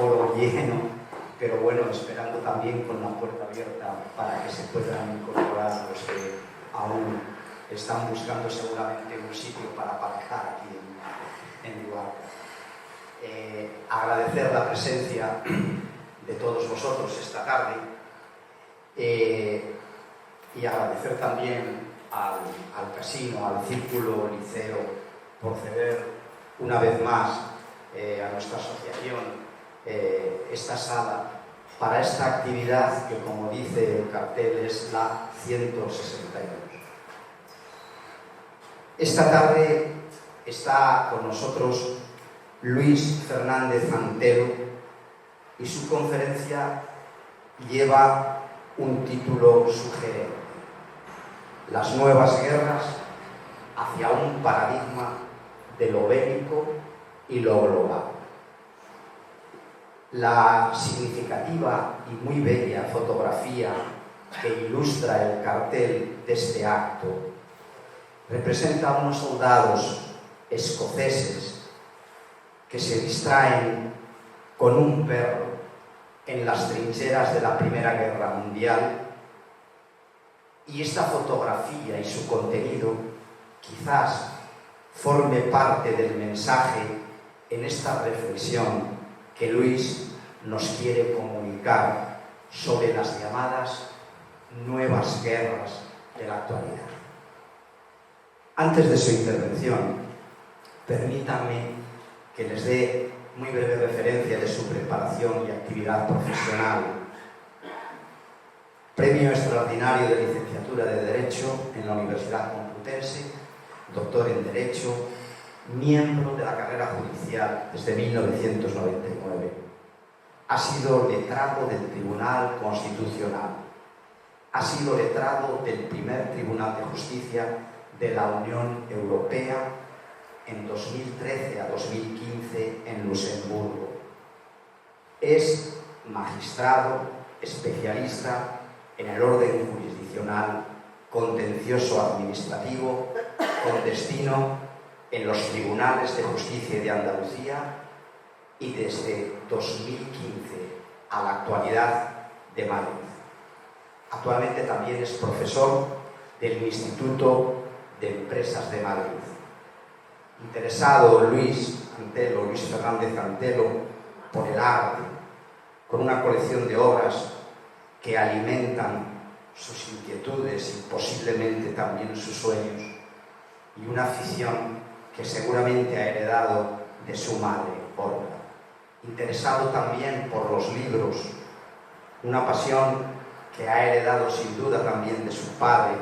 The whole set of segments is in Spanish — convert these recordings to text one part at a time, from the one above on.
aforo lleno, pero bueno, esperando también con la puerta abierta para que se puedan incorporar los que aún están buscando seguramente un sitio para aparcar aquí en Luarca. Agradecer la presencia de todos vosotros esta tarde y agradecer también al casino, al Círculo Liceo, por ceder una vez más a nuestra asociación esta sala para esta actividad que, como dice el cartel, es la 162. Esta tarde está con nosotros Luis Fernández Antelo y su conferencia lleva un título sugerente: Las nuevas guerras hacia un paradigma de lo bélico y lo global. La significativa y muy bella fotografía que ilustra el cartel de este acto representa a unos soldados escoceses que se distraen con un perro en las trincheras de la Primera Guerra Mundial, y esta fotografía y su contenido quizás forme parte del mensaje en esta reflexión que Luis nos quiere comunicar sobre las llamadas nuevas guerras de la actualidad. Antes de su intervención, permítanme que les dé muy breve referencia de su preparación y actividad profesional. Premio extraordinario de licenciatura de Derecho en la Universidad Complutense, doctor en Derecho, miembro de la carrera judicial desde 1999. Ha sido letrado del Tribunal Constitucional. Ha sido letrado del primer Tribunal de Justicia de la Unión Europea en 2013 a 2015 en Luxemburgo. Es magistrado especialista en el orden jurisdiccional contencioso administrativo con destino en los Tribunales de Justicia de Andalucía y desde 2015 a la actualidad de Madrid. Actualmente también es profesor del Instituto de Empresas de Madrid. Interesado Luis Fernández Antelo por el arte, con una colección de obras que alimentan sus inquietudes y posiblemente también sus sueños, y una afición que seguramente ha heredado de su madre, Olga. Interesado también por los libros, una pasión que ha heredado sin duda también de su padre,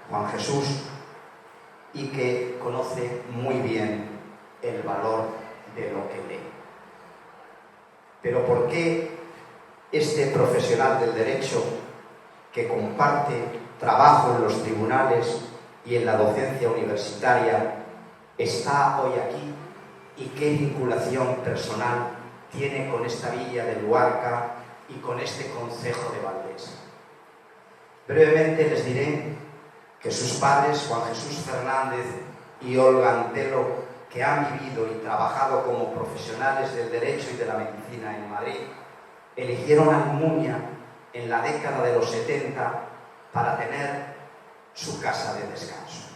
Juan Jesús, y que conoce muy bien el valor de lo que lee. Pero ¿por qué este profesional del derecho, que comparte trabajo en los tribunales y en la docencia universitaria, está hoy aquí, y qué vinculación personal tiene con esta villa de Luarca y con este concejo de Valdés? Brevemente les diré que sus padres, Juan Jesús Fernández y Olga Antelo, que han vivido y trabajado como profesionales del derecho y de la medicina en Madrid, eligieron Almunia en la década de los 70 para tener su casa de descanso.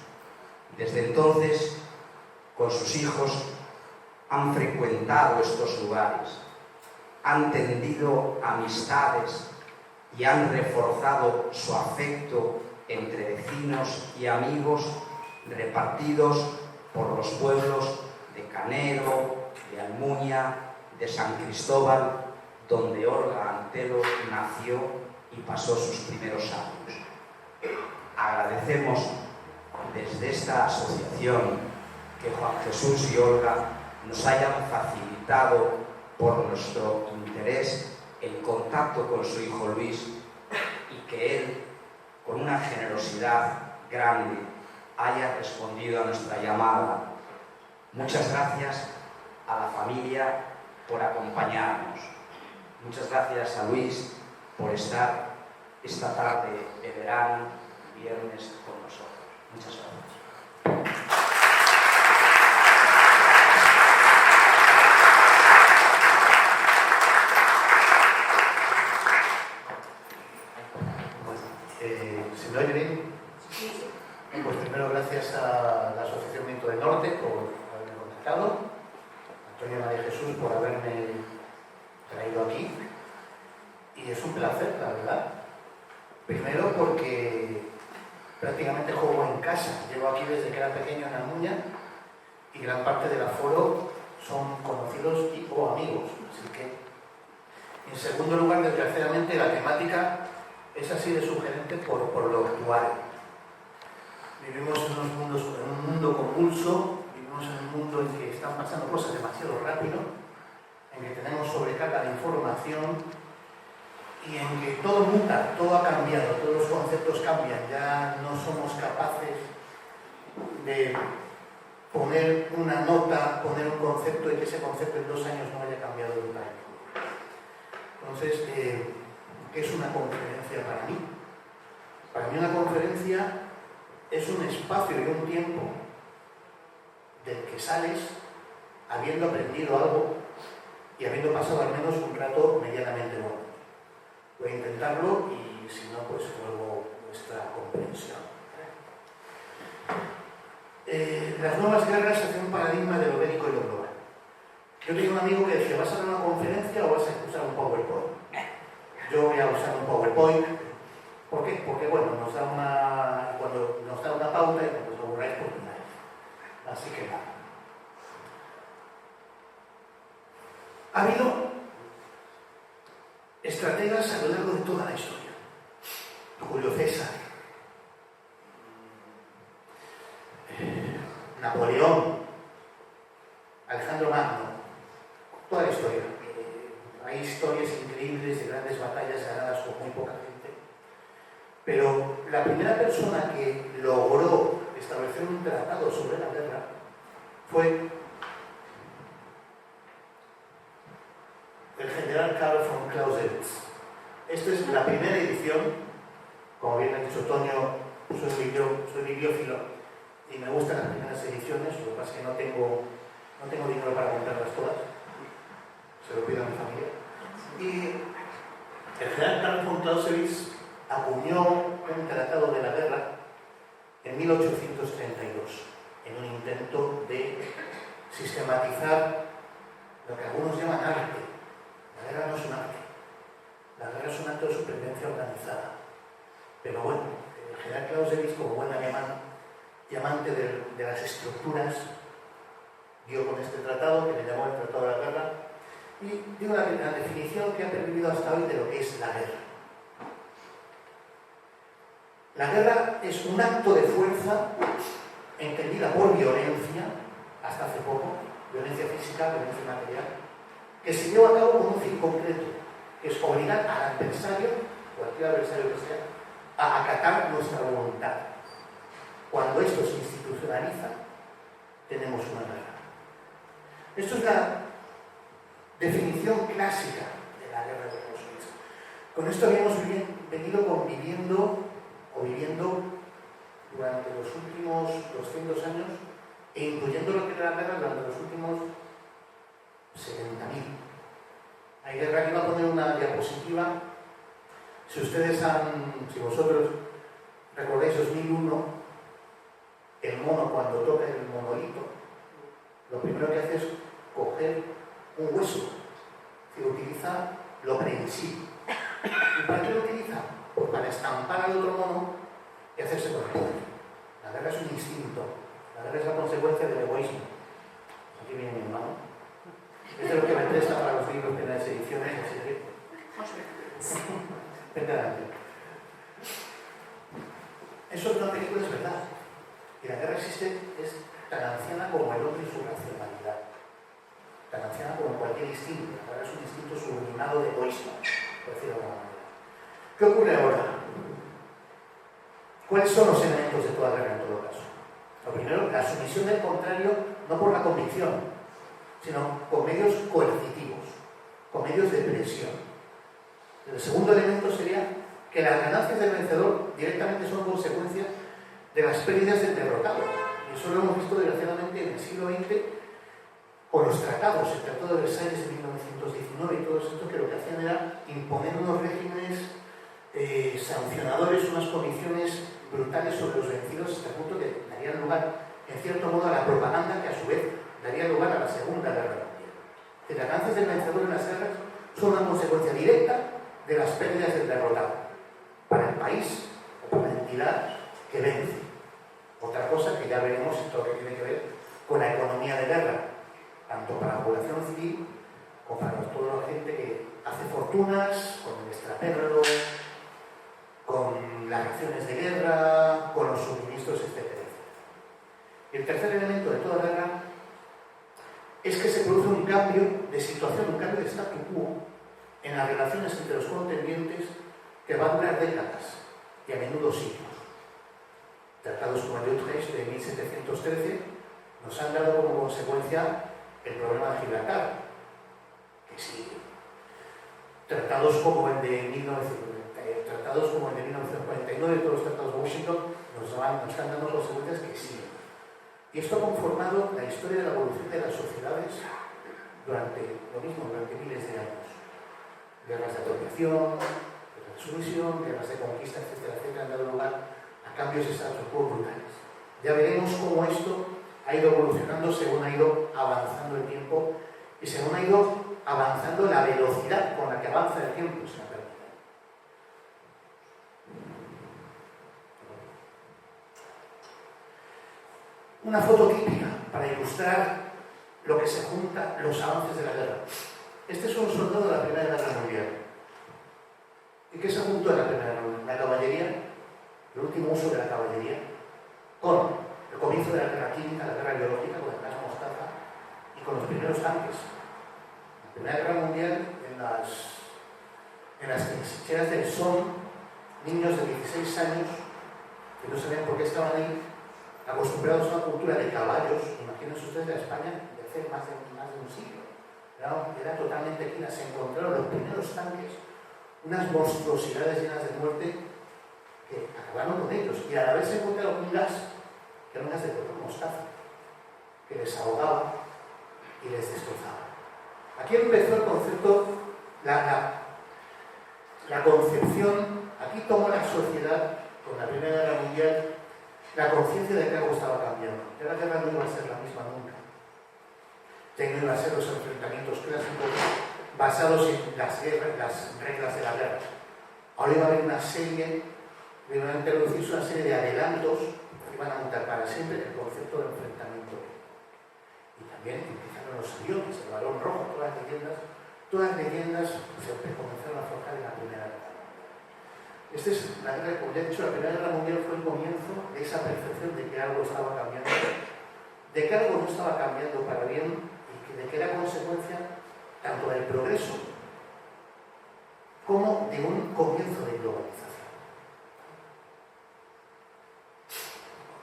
Desde entonces, con sus hijos, han frecuentado estos lugares, han tendido amistades y han reforzado su afecto entre vecinos y amigos repartidos por los pueblos de Canero, de Almunia, de San Cristóbal, donde Olga Antelo nació y pasó sus primeros años. Agradecemos desde esta asociación que Juan Jesús y Olga nos hayan facilitado, por nuestro interés, el contacto con su hijo Luis, y que él, con una generosidad grande, haya respondido a nuestra llamada. Muchas gracias a la familia por acompañarnos. Muchas gracias a Luis por estar esta tarde de verano, viernes, con nosotros. Muchas gracias. me oye bien? Sí. Pues primero gracias a la Asociación Viento del Norte por haberme contactado, a Antonio María Jesús por haberme traído aquí, y es un placer, la verdad. Primero porque prácticamente juego en casa, llevo aquí desde que era pequeño en Almuña y gran parte del aforo son conocidos y o amigos, así que en segundo lugar, desgraciadamente, la temática es así de sugerente por lo actual. Vivimos en un mundo convulso, vivimos en un mundo en que están pasando cosas demasiado rápido, en que tenemos sobrecarga de información y en que todo muta, todo ha cambiado, todos los conceptos cambian, ya no somos capaces de poner una nota, poner un concepto y que ese concepto en 2 años no haya cambiado de un año. Entonces, ¿qué es una conferencia para mí? Para mí una conferencia es un espacio y un tiempo del que sales habiendo aprendido algo y habiendo pasado al menos un rato medianamente bueno. Voy a intentarlo y si no, pues luego vuestra comprensión. Las nuevas guerras hacen un paradigma de lo bélico y lo global. Yo tenía un amigo que decía, ¿vas a dar una conferencia o vas a usar un PowerPoint? Yo voy a usar un PowerPoint. ¿Por qué? Porque bueno, cuando nos da una pauta y cuando os aburráis, pues miráis. Así que nada. Ha habido estrategas a lo largo de toda la historia. Julio César, Napoleón, Alejandro Magno, toda la historia. Hay historias increíbles de grandes batallas ganadas por muy poca gente. Pero la primera persona que logró establecer un tratado sobre la guerra fue el general Karl von Clausewitz. Esta es la primera edición, como bien ha dicho Toño, soy bibliófilo y me gustan las primeras ediciones, lo que pasa es que no tengo dinero para comprarlas todas, se lo pido a mi familia. Y el general Karl von Clausewitz acuñó un tratado de la guerra en 1832, en un intento de sistematizar lo que algunos llaman arte. La guerra no es un arte, la guerra es un acto de supervivencia organizada. Pero bueno, el general Clausewitz, como buen alemán y amante de las estructuras, dio con este tratado, que le llamó el Tratado de la Guerra, y dio la definición que ha pervivido hasta hoy de lo que es la guerra. La guerra es un acto de fuerza entendida por violencia, hasta hace poco, violencia física, violencia material, que se lleva a cabo con un fin concreto, que es obligar al adversario, cualquier adversario que sea, a acatar nuestra voluntad. Cuando esto se institucionaliza, tenemos una guerra. Esto es la definición clásica de la guerra de los Suizos. Con esto habíamos venido conviviendo o viviendo durante los últimos 200 años e incluyendo lo que era la guerra durante los últimos 70.000. Hay guerra, que va a poner una diapositiva. Si vosotros recordáis 2001, el mono cuando toca el monolito, lo primero que hace es coger un hueso, que utiliza lo prensil. ¿Y para qué lo utiliza? Pues para estampar al otro mono y hacerse con el poder. La guerra es un instinto, la guerra es la consecuencia del egoísmo. Aquí viene mi hermano. Es de lo que me presta para los libros de las ediciones, así que... Vente adelante. Eso es una película, es verdad. Y la guerra existe, es tan anciana como el hombre y su racionalidad. Tan anciana como cualquier instinto. La guerra es un instinto sublimado de egoísmo, por decirlo de alguna manera. ¿Qué ocurre ahora? ¿Cuáles son los elementos de toda guerra en todo caso? Lo primero, la sumisión del contrario, no por la convicción, sino con medios coercitivos, con medios de presión. El segundo elemento sería que las ganancias del vencedor directamente son consecuencia de las pérdidas del derrotado. Y eso lo hemos visto desgraciadamente en el siglo XX con los tratados, el Tratado de Versalles de 1919 y todo esto, que lo que hacían era imponer unos regímenes sancionadores, unas condiciones brutales sobre los vencidos hasta el punto que darían lugar, en cierto modo, a la propaganda que a su vez daría lugar a la Segunda Guerra Mundial. Los alcances del vencedor en las guerras son una consecuencia directa de las pérdidas del derrotado, para el país o para la entidad que vence. Otra cosa que ya veremos en todo lo que tiene que ver con la economía de guerra, tanto para la población civil como para toda la gente que hace fortunas con el extraperlo, con las acciones de guerra, con los suministros, etc. Y el tercer elemento de toda guerra es que se produce un cambio de situación, un cambio de statu quo en las relaciones entre los contendientes que va a durar décadas y a menudo siglos. Tratados como el de Utrecht de 1713 nos han dado como consecuencia el problema de Gibraltar, que sigue. Tratados como el de 1949, todos los tratados de Washington, nos están dando consecuencias que siguen. Y esto ha conformado la historia de la evolución de las sociedades durante miles de años. Guerras de apropiación, guerras de sumisión, guerras de conquista, etcétera, etcétera, han dado lugar a cambios de status quo brutales. Ya veremos cómo esto ha ido evolucionando según ha ido avanzando el tiempo y según ha ido avanzando la velocidad con la que avanza el tiempo. Una foto típica para ilustrar lo que se junta los avances de la guerra. Este es un soldado de la Primera Guerra Mundial. ¿Y qué se juntó en la Primera Guerra Mundial? La caballería, el último uso de la caballería, con el comienzo de la guerra química, la guerra biológica, con el gas mostaza y con los primeros tanques. La Primera Guerra Mundial, en las trincheras del Somme, niños de 16 años que no sabían por qué estaban ahí, acostumbrados a una cultura de caballos. Imagínense ustedes la España de hace más de un siglo. Era totalmente quina. Se encontraron los primeros tanques, unas monstruosidades llenas de muerte que acabaron con ellos. Y a la vez se encontraron un gas, que era un gas de mostaza, que les ahogaba y les destrozaba. Aquí empezó el concepto, la concepción. Aquí tomó la sociedad, con la Primera Guerra Mundial, la conciencia de que algo estaba cambiando. Que la guerra no iba a ser la misma nunca. Que no iban a ser los enfrentamientos clásicos basados en las reglas de la guerra. Ahora iba a haber una serie, iban a introducirse una serie de adelantos que iban a montar para siempre el concepto de enfrentamiento. Y también empezaron los aviones, el balón rojo, todas las leyendas se comenzaron a forjar en la Primera Guerra. Esta es la guerra, como ya he dicho, la Primera Guerra Mundial fue el comienzo de esa percepción de que algo estaba cambiando, de que algo no estaba cambiando para bien y de que era consecuencia tanto del progreso como de un comienzo de globalización.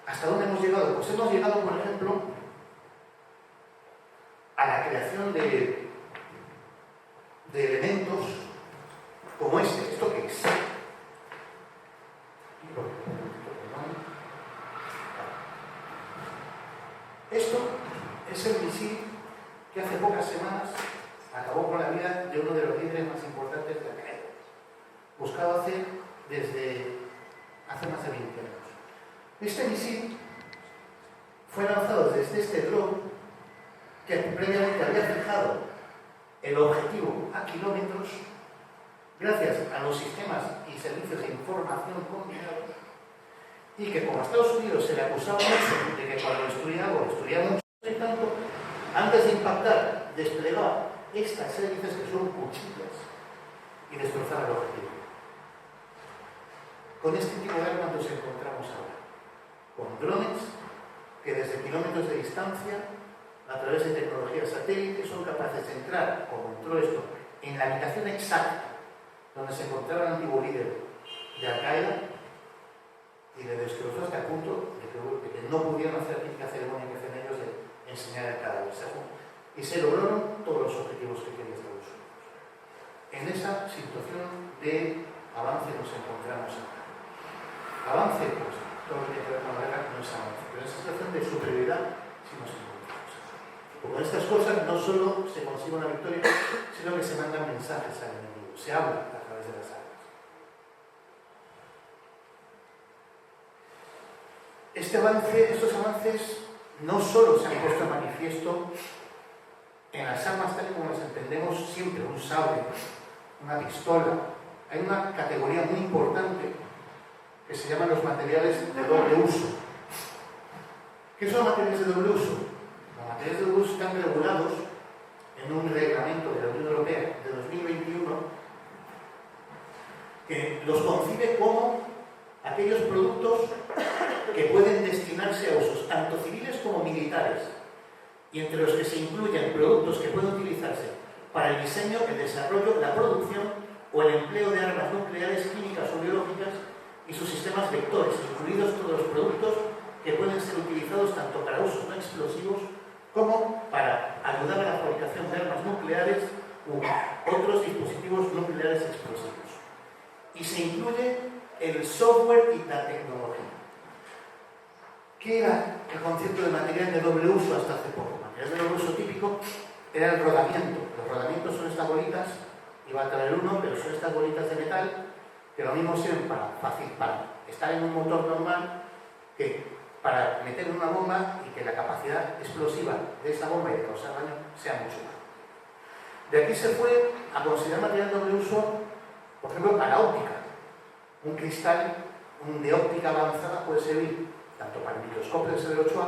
¿Hasta dónde hemos llegado? Pues hemos llegado, por ejemplo, a la creación de elementos como este. ¿Esto qué es? Esto es el misil que hace pocas semanas acabó con la vida de uno de los líderes más importantes de Al-Qaeda, buscado desde hace más de 20 años. Este misil fue lanzado desde este dron que previamente había fijado el objetivo a kilómetros gracias a los sistemas y servicios de información combinados, y que como a Estados Unidos se le acusaba mucho de que cuando destruía algo, destruía mucho, y tanto, antes de impactar, desplegaba estas hélices que son cuchillas y destrozaba el objetivo. Con este tipo de armas nos encontramos ahora, con drones que desde kilómetros de distancia, a través de tecnologías satélites, son capaces de entrar, como entró esto, en la habitación exacta donde se encontraba el antiguo líder de Al-Qaeda, y le destrozó hasta el punto de que no pudieron hacer la típica ceremonia que hacen ellos de enseñar el cadáver. Y se lograron todos los objetivos que quería Estados Unidos. En esa situación de avance nos encontramos ahora. Avance, pues todo lo que tiene que ver con la guerra no es avance, pero en esa situación de superioridad sí nos encontramos. Porque con estas cosas no solo se consigue una victoria, sino que se mandan mensajes al enemigo, se habla a través de las armas. Estos avances no solo se han puesto en manifiesto en las armas tal y como las entendemos siempre, un sable, una pistola. Hay una categoría muy importante que se llaman los materiales de doble uso. ¿Qué son los materiales de doble uso? Los materiales de doble uso están regulados en un reglamento de la Unión Europea de 2021 que los concibe como aquellos productos que pueden destinarse a usos tanto civiles como militares, y entre los que se incluyen productos que pueden utilizarse para el diseño, el desarrollo, la producción o el empleo de armas nucleares, químicas o biológicas y sus sistemas vectores, incluidos todos los productos que pueden ser utilizados tanto para usos no explosivos como para ayudar a la fabricación de armas nucleares u otros dispositivos nucleares explosivos. Y se incluye el software y la tecnología. ¿Qué era el concepto de material de doble uso hasta hace poco? Material de doble uso típico era el rodamiento. Los rodamientos son estas bolitas, iba a traer uno, pero son estas bolitas de metal que lo mismo sirven para estar en un motor normal que para meter en una bomba y que la capacidad explosiva de esa bomba y de causar daño sea mucho más. De aquí se fue a considerar material de doble uso, por ejemplo, para la óptica. Un cristal de óptica avanzada puede servir tanto para el microscopio de SB8A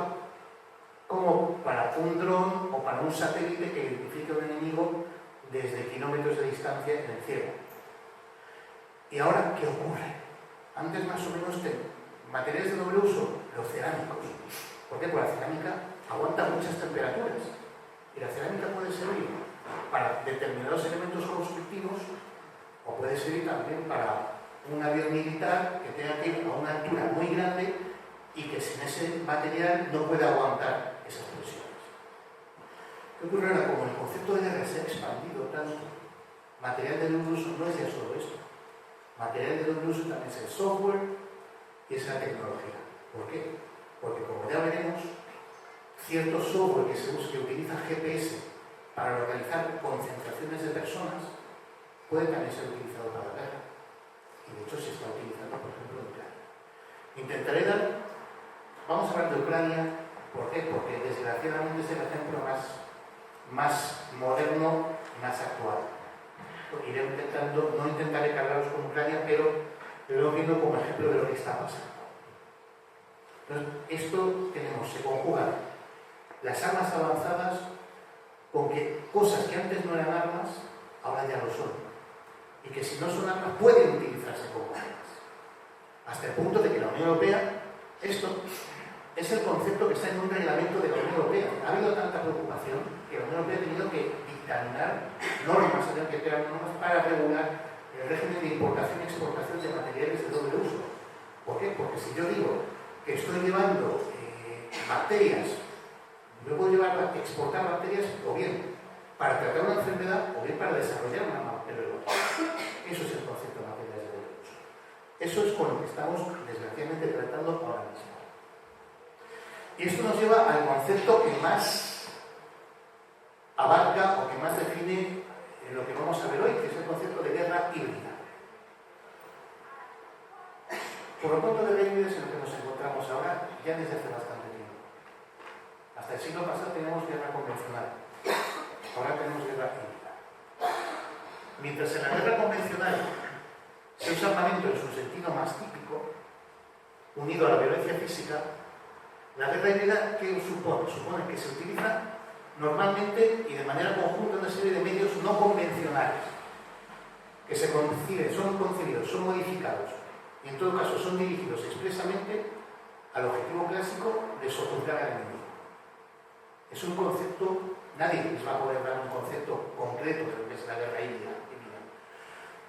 como para un dron o para un satélite que identifique a un enemigo desde kilómetros de distancia en el cielo. ¿Y ahora qué ocurre? Antes más o menos materiales de doble uso, los cerámicos. ¿Por qué? Porque la cerámica aguanta muchas temperaturas y la cerámica puede servir para determinados elementos constructivos o puede servir también para un avión militar que tenga que ir a una altura muy grande y que sin ese material no puede aguantar esas presiones. ¿Qué ocurre ahora? Como el concepto de guerra se ha expandido tanto, material de doble uso no es ya solo esto. Material de doble uso también es el software y es la tecnología. ¿Por qué? Porque como ya veremos, cierto software que utiliza GPS para localizar concentraciones de personas puede también ser utilizado para la guerra. Y de hecho se está utilizando, por ejemplo, en Ucrania. Vamos a hablar de Ucrania. ¿Por qué? Porque desgraciadamente es el ejemplo más moderno y más actual. No intentaré cargaros con Ucrania, pero lo viendo como ejemplo de lo que está pasando. Entonces, se conjugan las armas avanzadas con que cosas que antes no eran armas, ahora ya lo son. Y que si no son armas, pueden utilizarse como armas. Hasta el punto de que la Unión Europea, esto es el concepto que está en un reglamento de la Unión Europea. Ha habido tanta preocupación que la Unión Europea ha tenido que dictaminar normas, para regular el régimen de importación y exportación de materiales de doble uso. ¿Por qué? Porque si yo digo que estoy llevando bacterias, yo puedo exportar bacterias o bien para tratar una enfermedad o bien para desarrollar una bacteria. Eso es el concepto de materiales de doble uso. Eso es con lo que estamos desgraciadamente tratando ahora mismo. Y esto nos lleva al concepto que más abarca o que más define lo que vamos a ver hoy, que es el concepto de guerra híbrida. Por lo tanto, de guerra híbrida es en lo que nos encontramos ahora ya desde hace bastante tiempo. Hasta el siglo pasado teníamos guerra convencional, ahora tenemos guerra híbrida. Mientras en la guerra convencional se usa armamento en su sentido más típico, unido a la violencia física, la guerra híbrida, ¿qué supone? Supone que se utiliza normalmente y de manera conjunta una serie de medios no convencionales que son concebidos, son modificados y en todo caso son dirigidos expresamente al objetivo clásico de sojuzgar al enemigo. Es un concepto, nadie les va a poder dar un concepto concreto de lo que es la guerra híbrida.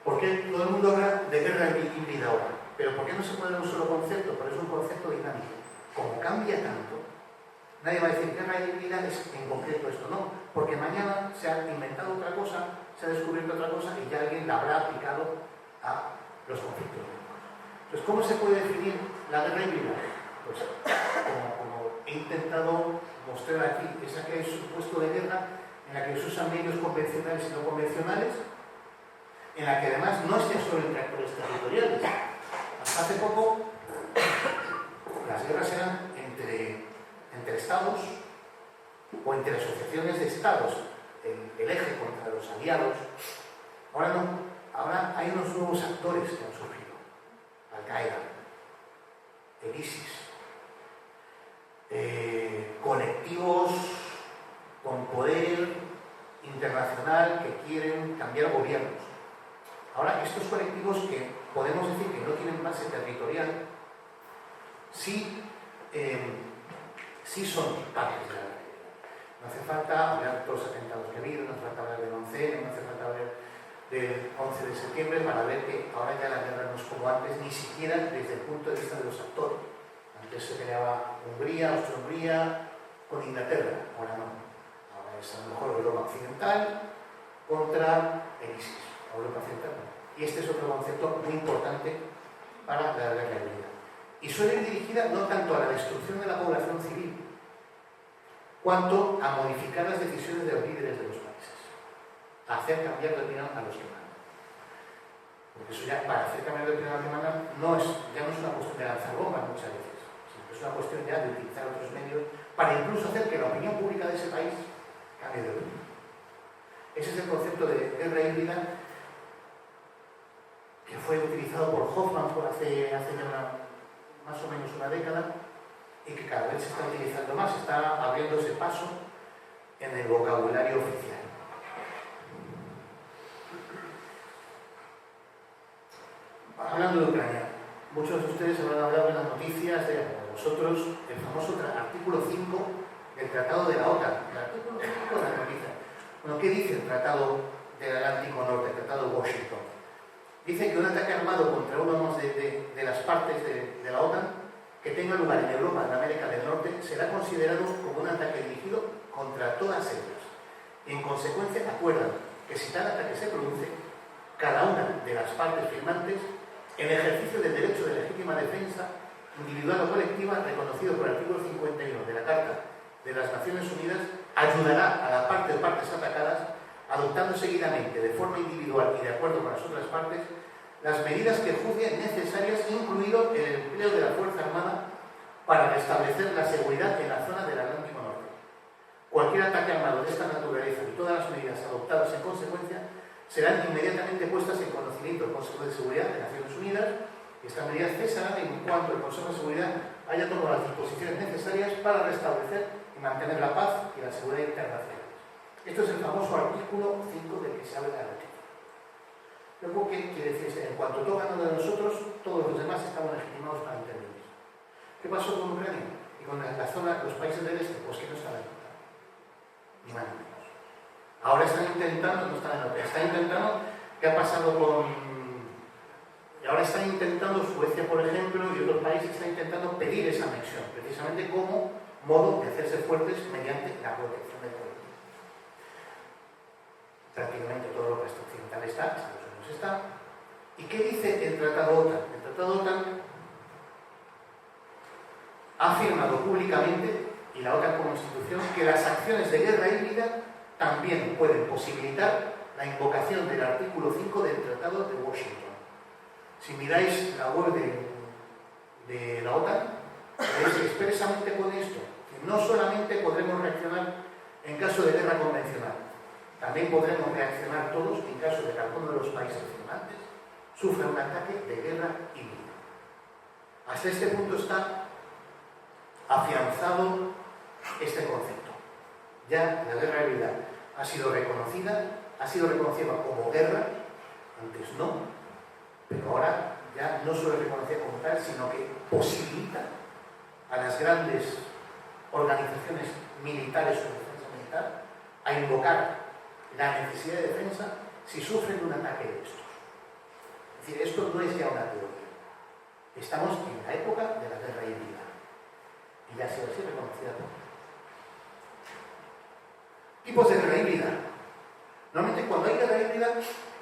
¿Por qué todo el mundo habla de guerra híbrida ahora? Pero ¿por qué no se puede dar un solo concepto? Porque es un concepto dinámico. Como cambia tanto, nadie va a decir guerra híbrida es en concreto esto, no, porque mañana se ha inventado otra cosa, se ha descubierto otra cosa y ya alguien la habrá aplicado a los conflictos. Entonces, ¿cómo se puede definir la guerra híbrida? Pues, como he intentado mostrar aquí, es aquel supuesto de guerra en la que se usan medios convencionales y no convencionales, en la que además no es ya solo entre actores territoriales. Hasta hace poco las guerras eran entre estados o entre asociaciones de estados, el eje contra los aliados. Ahora no, ahora hay unos nuevos actores que han surgido: Al-Qaeda, el ISIS, colectivos con poder internacional que quieren cambiar gobiernos. Ahora, estos colectivos, que podemos decir que no tienen base territorial, sí son partes de la guerra. No hace falta hablar de todos los atentados que ha habido, no hace falta hablar del 11, no hace falta hablar del 11 de septiembre para ver que ahora ya la guerra no es como antes, ni siquiera desde el punto de vista de los actores. Antes se peleaba Hungría, Austria-Hungría con Inglaterra, ahora no. Ahora es a lo mejor Europa Occidental contra el ISIS, Europa Occidental. Y este es otro concepto muy importante para la guerra híbrida. Y suele ir dirigida no tanto a la destrucción de la población civil, cuanto a modificar las decisiones de los líderes de los países, a hacer cambiar de opinión a los que mandan. Porque eso ya, para hacer cambiar de opinión a los que mandan, ya no es una cuestión de lanzar bombas muchas veces, sino que es una cuestión ya de utilizar otros medios para incluso hacer que la opinión pública de ese país cambie de opinión. Ese es el concepto de guerra híbrida que fue utilizado por Hoffman hace ya más o menos una década, y que cada vez se está utilizando más, está abriéndose paso en el vocabulario oficial. Hablando de Ucrania, muchos de ustedes habrán hablado en las noticias de nosotros, el famoso artículo 5 del Tratado de la OTAN, el artículo 5 de la noticia. Bueno, ¿qué dice el Tratado del Atlántico Norte, el Tratado de Washington? Dice que un ataque armado contra uno más de las partes de la OTAN que tenga lugar en Europa, en América del Norte, será considerado como un ataque dirigido contra todas ellas. Y en consecuencia acuerdan que si tal ataque se produce, cada una de las partes firmantes, en ejercicio del derecho de legítima defensa, individual o colectiva, reconocido por el artículo 51 de la Carta de las Naciones Unidas, ayudará a la parte o partes atacadas, adoptando seguidamente, de forma individual y de acuerdo con las otras partes, las medidas que juzguen necesarias, incluido el empleo de la Fuerza Armada para restablecer la seguridad en la zona del Atlántico Norte. Cualquier ataque armado de esta naturaleza y todas las medidas adoptadas en consecuencia serán inmediatamente puestas en conocimiento del Consejo de Seguridad de Naciones Unidas, y estas medidas cesarán en cuanto el Consejo de Seguridad haya tomado las disposiciones necesarias para restablecer y mantener la paz y la seguridad internacional. Esto es el famoso artículo 5 del que se habla en la noticia. Luego, ¿qué quiere decir? En cuanto tocan uno de nosotros, todos los demás estamos legitimados para intervenir. ¿Qué pasó con Ucrania? Y con la zona, los países del este, pues que no están ejecutados. Ni más ni menos. Ahora están intentando, no están en la están intentando, ¿qué ha pasado con...? Ahora están intentando, Suecia por ejemplo, y otros países están intentando pedir esa anexión, precisamente como modo de hacerse fuertes mediante la protección del colectivo. Prácticamente todo lo que resto occidental está, Estados Unidos está. ¿Y qué dice el Tratado OTAN? El Tratado OTAN ha afirmado públicamente, y la OTAN como institución, que las acciones de guerra híbrida también pueden posibilitar la invocación del artículo 5 del Tratado de Washington. Si miráis la web de la OTAN, veréis que expresamente pone esto, que no solamente podremos reaccionar en caso de guerra convencional, también podremos reaccionar todos en caso de que alguno de los países firmantes sufra un ataque de guerra híbrida. Hasta este punto está afianzado este concepto. Ya la guerra híbrida ha sido reconocida como guerra, antes no, pero ahora ya no solo es reconocida como tal, sino que posibilita a las grandes organizaciones militares o de defensa militar a invocar la necesidad de defensa si sufren un ataque de estos. Es decir, esto no es ya una teoría. Estamos en la época de la guerra híbrida y ya ha sido así reconocida por todos. Tipos de guerra híbrida. Normalmente cuando hay guerra híbrida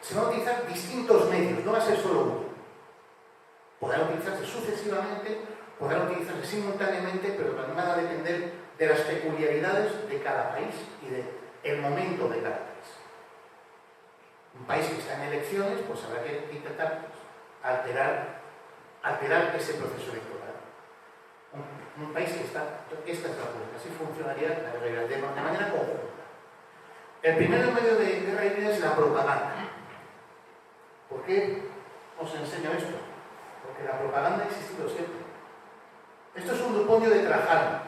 se van a utilizar distintos medios, no va a ser solo uno. Podrán utilizarse sucesivamente, podrán utilizarse simultáneamente, pero también van a depender de las peculiaridades de cada país y del momento de cada país. Un país que está en elecciones, pues habrá que intentar alterar ese proceso electoral. Un un país que está... Esta es la pública, así funcionaría la guerra híbrida, de manera conjunta. El primer medio de guerra híbrida es la propaganda. ¿Por qué os enseño esto? Porque la propaganda ha existido siempre. Esto es un duponio de Trajano,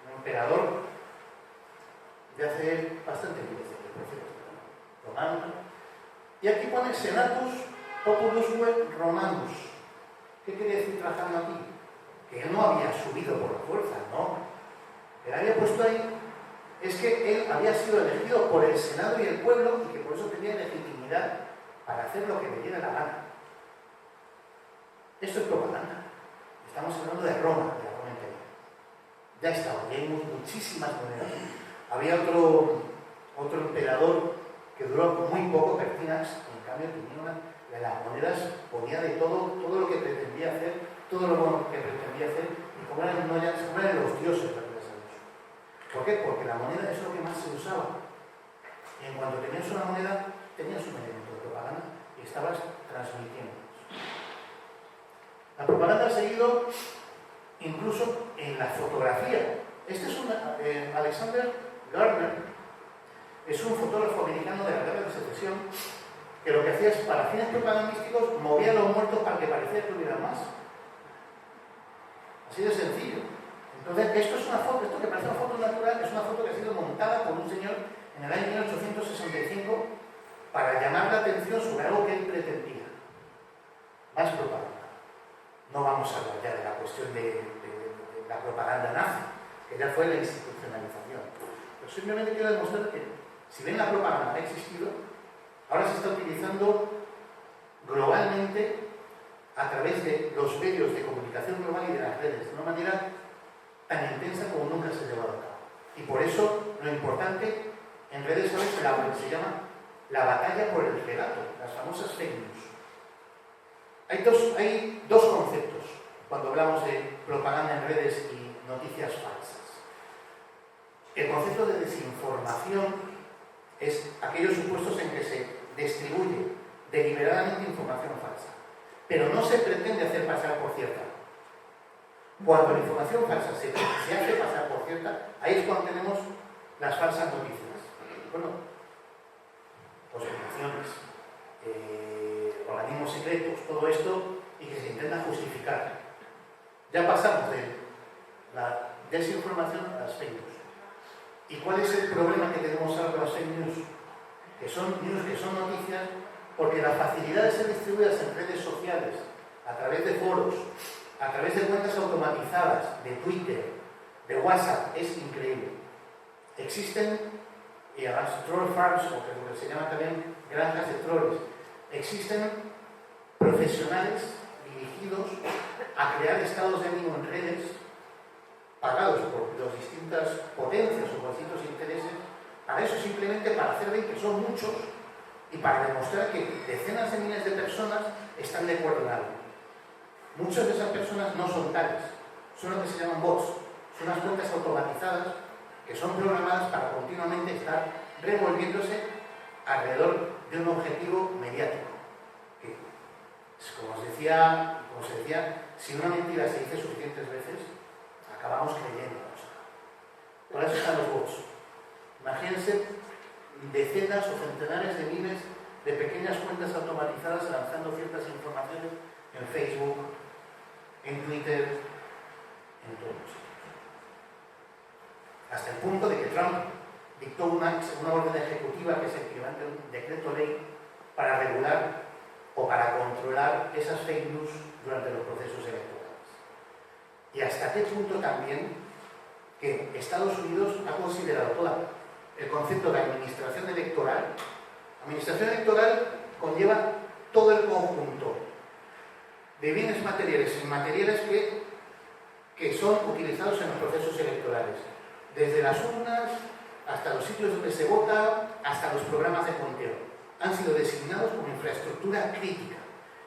un emperador de hace bastante tiempo, romano. Y aquí pone Senatus Populus Romanus. ¿Qué quiere decir Trajano aquí? Que él no había subido por la fuerza, no. Él había puesto ahí, es que él había sido elegido por el Senado y el pueblo y que por eso tenía legitimidad para hacer lo que le diera la gana. Esto es propaganda. Estamos hablando de Roma, de la Roma imperial. Ya estaba, ya hay muchísimas monedas. Había otro emperador que duró muy poco, Pertinax, en cambio tenía las monedas, ponía de todo lo que pretendía hacer, todo lo bueno que pretendía hacer, y como eran los dioses, gracias a Dios. ¿Por qué? Porque la moneda es lo que más se usaba. Y en cuanto tenías una moneda, tenías un elemento de propaganda y estabas transmitiendo. La propaganda ha seguido incluso en la fotografía. Este es Alexander Gardner, es un fotógrafo americano de la Guerra de Secesión, que lo que hacía es, para fines propagandísticos, movía a los muertos para que pareciera que hubiera más. Así de sencillo. Entonces, esto es una foto, esto que parece una foto natural, es una foto que ha sido montada por un señor en el año 1865 para llamar la atención sobre algo que él pretendía. Más propaganda. No vamos a hablar ya de la cuestión de la propaganda nazi, que ya fue la institucionalización. Pero simplemente quiero demostrar que, si bien la propaganda ha existido, ahora se está utilizando globalmente a través de los medios de comunicación global y de las redes, de una manera tan intensa como nunca se ha llevado a cabo. Y por eso lo importante en redes hoy es lo que se llama la batalla por el relato, las famosas fake news. Hay dos conceptos cuando hablamos de propaganda en redes y noticias falsas. El concepto de desinformación es aquellos supuestos en que se distribuye deliberadamente información falsa, pero no se pretende hacer pasar por cierta. Cuando la información falsa se hace pasar por cierta, ahí es cuando tenemos las falsas noticias. Bueno, conspiraciones, organismos secretos, todo esto, y que se intenta justificar. Ya pasamos de la desinformación a las fake news. ¿Y cuál es el problema que tenemos ahora con las fake news? Que son noticias, porque la facilidad de ser distribuidas en redes sociales, a través de foros, a través de cuentas automatizadas, de Twitter, de WhatsApp, es increíble. Existen, y además troll farms, o que se llama también granjas de trolls, existen profesionales dirigidos a crear estados de ánimo en redes, pagados por las distintas potencias o por distintos intereses, para eso simplemente para hacer ver que son muchos y para demostrar que decenas de miles de personas están de acuerdo en algo. Muchas de esas personas no son tales, son lo que se llaman bots, son unas cuentas automatizadas que son programadas para continuamente estar revolviéndose alrededor de un objetivo mediático. Que, como se decía, si una mentira se dice suficientes veces, acabamos creyendo. Por eso están los bots. Imagínense decenas o centenares de miles de pequeñas cuentas automatizadas lanzando ciertas informaciones en Facebook, en Twitter, en todos los sitios. Hasta el punto de que Trump dictó una orden ejecutiva que es equivalente a un decreto ley para regular o para controlar esas fake news durante los procesos electorales. Y hasta qué punto también que Estados Unidos ha considerado el concepto de administración electoral. Administración electoral conlleva todo el conjunto de bienes materiales e inmateriales que son utilizados en los procesos electorales. Desde las urnas hasta los sitios donde se vota, hasta los programas de conteo. Han sido designados como infraestructura crítica.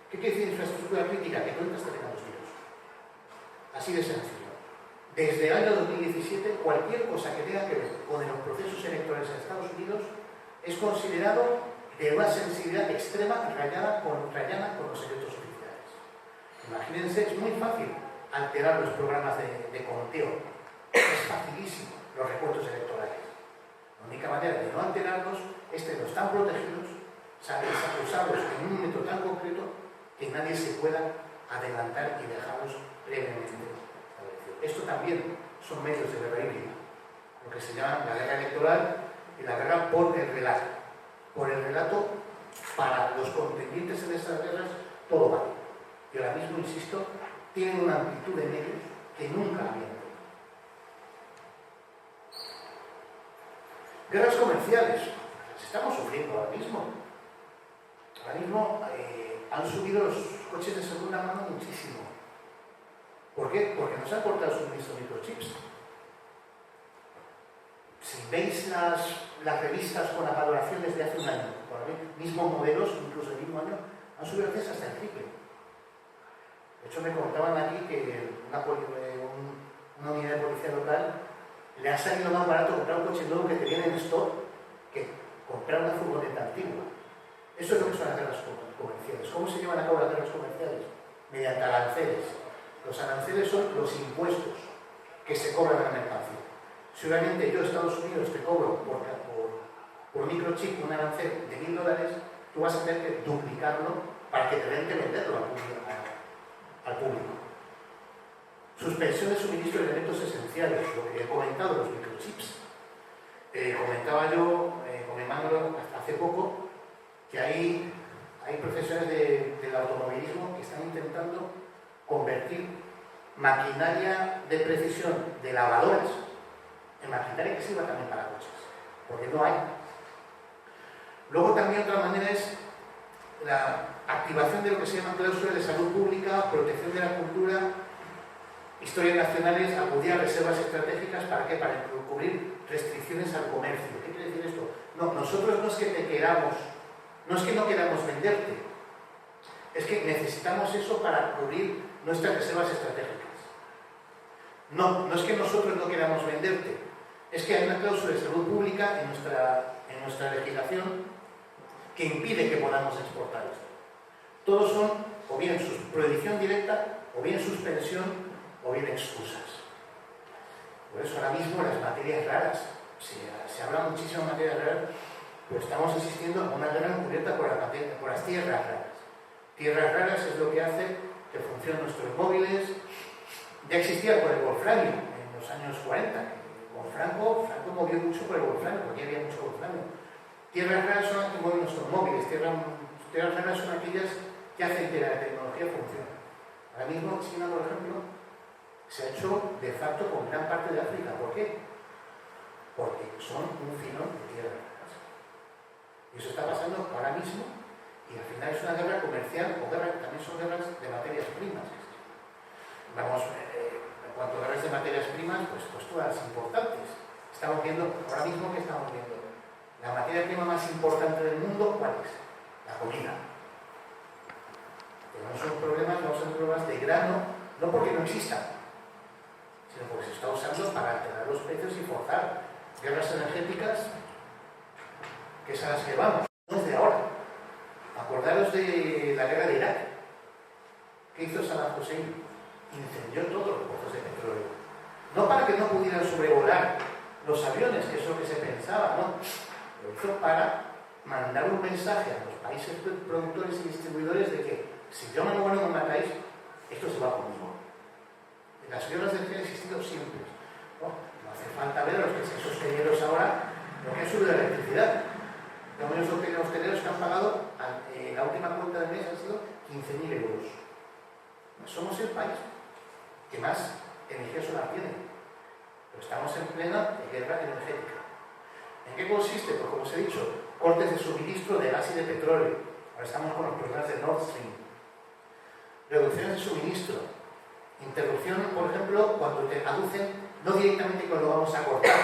¿Qué quiere decir infraestructura crítica? Que cuentas que tengan los virus. Así de sencillo. Desde el año 2017, cualquier cosa que tenga que ver con los procesos electorales en Estados Unidos es considerado de una sensibilidad extrema rayana con los secretos oficiales. Imagínense, es muy fácil alterar los programas de conteo. Es facilísimo los recuentos electorales. La única manera de no alterarlos es que los están protegidos, usarlos en un momento tan concreto que nadie se pueda adelantar y dejarlos previamente establecidos. Esto también son medios de guerra híbrida, lo que se llama la guerra electoral y la guerra por el relato. Por el relato, para los contendientes en estas guerras, todo vale. Y ahora mismo, insisto, tienen una amplitud de medios que nunca habían tenido. Guerras comerciales, las estamos sufriendo ahora mismo. Ahora mismo han subido los coches de segunda mano muchísimo. ¿Por qué? Porque nos han cortado el suministro de microchips. Si veis las revistas con las valoraciones de hace un año, por el mismo modelos, incluso el mismo año, han subido a veces hasta el triple. De hecho, me contaban aquí que una unidad de policía local le ha salido más barato comprar un coche nuevo que te viene en stock que comprar una furgoneta antigua. Eso es lo que son las guerras comerciales. ¿Cómo se llevan a cabo las guerras comerciales? Mediante aranceles. Los aranceles son los impuestos que se cobran a la mercancía. Si obviamente yo, Estados Unidos, te cobro por microchip un arancel de $1000, tú vas a tener que duplicarlo para que te den que venderlo al público. Suspensión de suministro de elementos esenciales, lo que he comentado, los microchips. Comentaba yo con Emmanuel hace poco que hay profesionales del automovilismo que están intentando convertir maquinaria de precisión de lavadoras en maquinaria que sirva también para coches, porque no hay. Luego también otra manera es la activación de lo que se llama cláusulas de salud pública, protección de la cultura, historias nacionales, acudir a reservas estratégicas, ¿para qué? Para cubrir restricciones al comercio. ¿Qué quiere decir esto? No, nosotros no es que te queramos, no es que no queramos venderte, es que necesitamos eso para cubrir nuestras reservas estratégicas. No es que nosotros no queramos venderte, es que hay una cláusula de salud pública en nuestra legislación que impide que podamos exportar esto. Todos son o bien prohibición directa, o bien suspensión, o bien excusas. Por eso ahora mismo las materias raras, se habla muchísimo de materias raras, pero estamos asistiendo a una guerra encubierta por las tierras raras. Tierras raras es lo que hace que funcionen nuestros móviles. Ya existía por el wolframio en los años 40. Con Franco movió mucho por el wolframio, porque había mucho wolframio. Tierras raras son las que mueven nuestros móviles. Tierras raras son aquellas que hacen que la tecnología funcione. Ahora mismo China, por ejemplo, se ha hecho de facto con gran parte de África. ¿Por qué? Porque son un filón de tierras raras. Y eso está pasando ahora mismo, y al final es una guerra comercial, o también son guerras de materias primas. Vamos, en cuanto a guerras de materias primas, pues todas importantes. Estamos viendo, ahora mismo, ¿qué estamos viendo? La materia prima más importante del mundo, ¿cuál es? La comida. Tenemos unos problemas de grano, no porque no existan, sino porque se está usando para alterar los precios y forzar guerras energéticas, que es a las que vamos, no es de ahora. Acordaros de la guerra de Irak. ¿Qué hizo Saddam Hussein? Incendió todos los pozos de petróleo. No para que no pudieran sobrevolar los aviones, que es lo que se pensaba, no. Lo hizo para mandar un mensaje a los países productores y distribuidores de que si yo no me matáis, esto se va conmigo. Las guerras de energía han existido siempre. No hace falta ver a los que se sostenidos ahora lo que ha subido la electricidad. Los menos hosteleros que han pagado, la última cuenta del mes han sido 15.000 euros. Somos el país que más energía solar tiene, pero estamos en plena guerra energética. ¿En qué consiste? Pues como os he dicho, cortes de suministro de gas y de petróleo. Ahora estamos con los problemas de Nord Stream. Reducciones de suministro. Interrupción, por ejemplo, cuando te aducen, no directamente cuando lo vamos a cortar,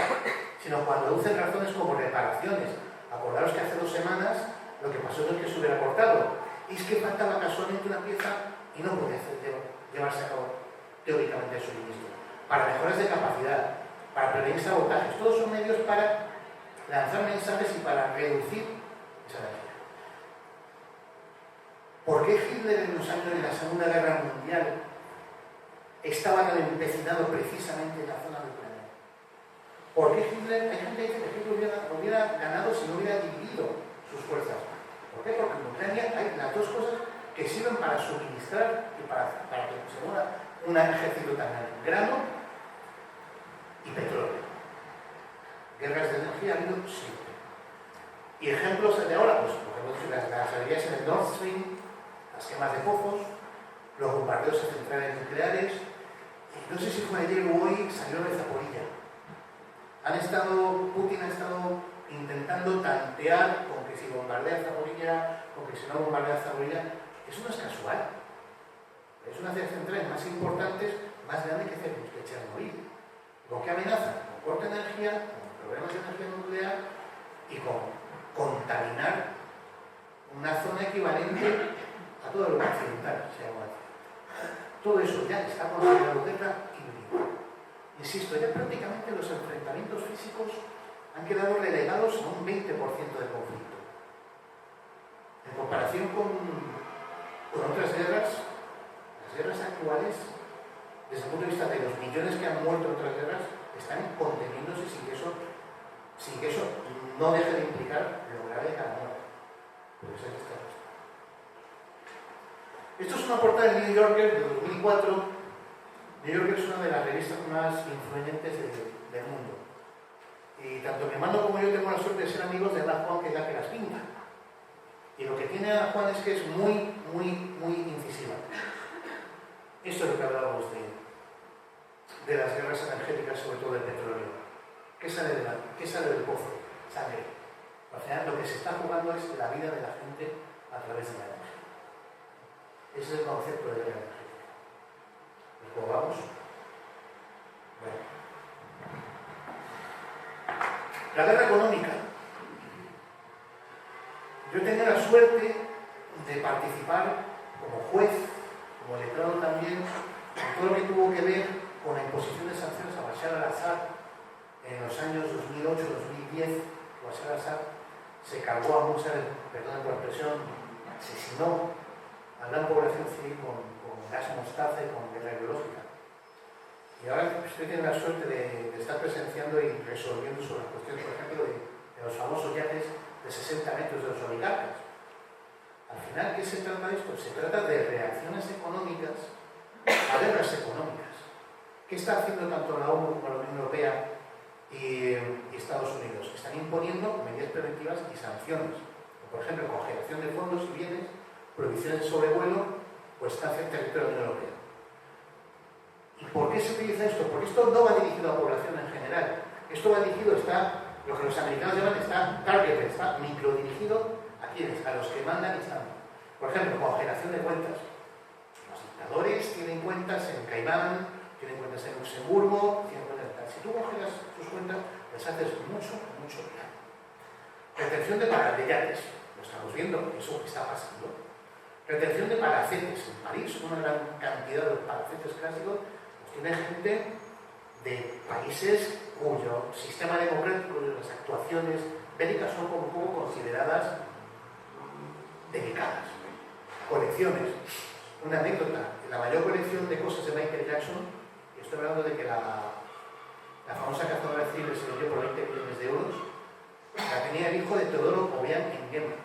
sino cuando aducen razones como reparaciones. Acordaros que hace 2 semanas lo que pasó no es que se hubiera cortado, es que faltaba casualmente una pieza y no podía llevarse a cabo teóricamente el suministro. Para mejoras de capacidad, para prevenir sabotajes, todos son medios para lanzar mensajes y para reducir esa energía. ¿Por qué Hitler en los años de la Segunda Guerra Mundial estaba tan empecinado precisamente en la zona de Ucrania? ¿Por qué Hitler, hay gente que dice que Hitler hubiera ganado si no hubiera dividido sus fuerzas? ¿Por qué? Porque en Ucrania hay las dos cosas que sirven para suministrar y para que se mueva un ejército tan grande: grano y petróleo. Guerras de energía ha habido siempre. Y ejemplos de ahora, pues por ejemplo, las averías en el Nord Stream, las quemas de pozos, los bombardeos a centrales nucleares. No sé si fue ayer o hoy, salió de Zaporilla. Putin ha estado intentando tantear con que si bombardea Zaporilla, con que si no bombardea Zaporilla. Eso no es casual. Es una de las centrales más importantes, más grandes que Chernobyl. ¿Con qué amenaza? Con corte de energía, con problemas de energía nuclear y con contaminar una zona equivalente a todo lo occidental, se llama. Todo eso ya está considerado guerra híbrida. Insisto, ya prácticamente los enfrentamientos físicos han quedado relegados a un 20% de conflicto. En comparación con otras guerras, las guerras actuales, desde el punto de vista de los millones que han muerto en otras guerras, están conteniéndose sin que eso no deje de implicar lo grave de cada muerte. Por eso hay que estar. Esto es una portada del New Yorker de 2004. New Yorker es una de las revistas más influyentes del mundo. Y tanto mi hermano como yo tengo la suerte de ser amigos de Ana Juan, que es la que las pinta. Y lo que tiene Ana Juan es que es muy, muy, muy incisiva. Esto es lo que hablábamos de las guerras energéticas, sobre todo del petróleo. ¿Qué sale del pozo? Sangre. Al final lo que se está jugando es la vida de la gente a través de la energía. Ese es el concepto de guerra energética. ¿Y cómo vamos? Bueno. La guerra económica. Yo tengo la suerte de participar como juez, como letrado también, en todo lo que tuvo que ver con la imposición de sanciones a Bashar al-Assad en los años 2008-2010. Bashar al-Assad se cargó a muchas, perdón por la expresión, asesinó a la población civil con gas mostaza y con guerra biológica. Y ahora estoy teniendo la suerte de estar presenciando y resolviendo sobre las cuestiones, por ejemplo, de los famosos yates de 60 metros de los oligarcas. Al final, ¿qué se trata de esto? Se trata de reacciones económicas a guerras económicas. ¿Qué está haciendo tanto la ONU como la Unión Europea y Estados Unidos? Están imponiendo medidas preventivas y sanciones. Por ejemplo, congelación de fondos y bienes, prohibiciones de sobrevuelo o estancia en territorio de la Unión Europea. ¿Y por qué se utiliza esto? Porque esto no va dirigido a la población en general. Esto va dirigido, lo que los americanos llaman, está targeted, está microdirigido a quienes, a los que mandan y están. Por ejemplo, congelación de cuentas. Los dictadores tienen cuentas en Caimán, tienen cuentas en Luxemburgo, tienen cuentas en tal. Si tú congelas tus cuentas, les haces mucho, mucho bien. Retención de yates. Lo estamos viendo, eso que está pasando. Retención de palacetes. En París, una gran cantidad de palacetes clásicos, pues tiene gente de países cuyo sistema democrático y las actuaciones bélicas son como un poco consideradas delicadas. Colecciones. Una anécdota. La mayor colección de cosas de Michael Jackson, y estoy hablando de que la famosa cazadora de tigres se vendió por 20 millones de euros, la tenía el hijo de Teodoro Obiang Nguema.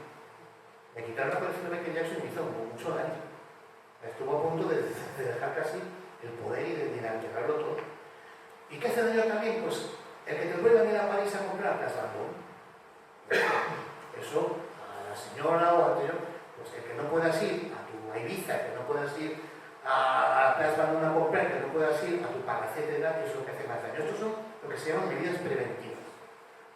Le quitaron la colección de Michael Jackson y me hizo mucho daño. Estuvo a punto de dejar casi el poder y de entregarlo todo. ¿Y qué hace daño también? Pues el que te puede venir a París a comprar Place Vendôme. Eso, a la señora o a pues que no puedas ir a Ibiza, que no puedas ir a Place Vendôme a comprar, que no puedas ir a tu palacete de edad, que es lo que hace más daño. Estos son lo que se llaman medidas preventivas.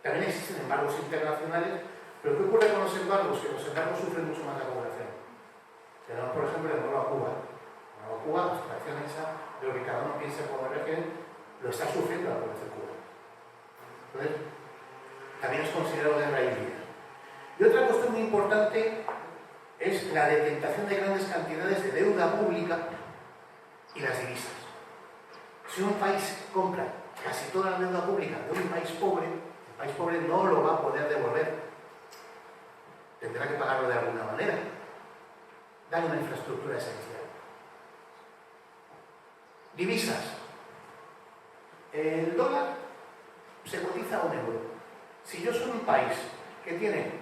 También existen embargos internacionales, pero ¿qué ocurre con los embargos? Que los embargos sufren mucho más la población. Tenemos, por ejemplo, el embargo a Cuba. El embargo a Cuba, la situación esa de lo que cada uno piensa como régimen, lo está sufriendo la población cubana. Entonces, también es considerado guerra híbrida. Y otra cuestión muy importante es la detentación de grandes cantidades de deuda pública y las divisas. Si un país compra casi toda la deuda pública de un país pobre, el país pobre no lo va a poder devolver. Tendrá que pagarlo de alguna manera. Dar una infraestructura esencial. Divisas. El dólar se cotiza a 1 euro. Si yo soy un país que tiene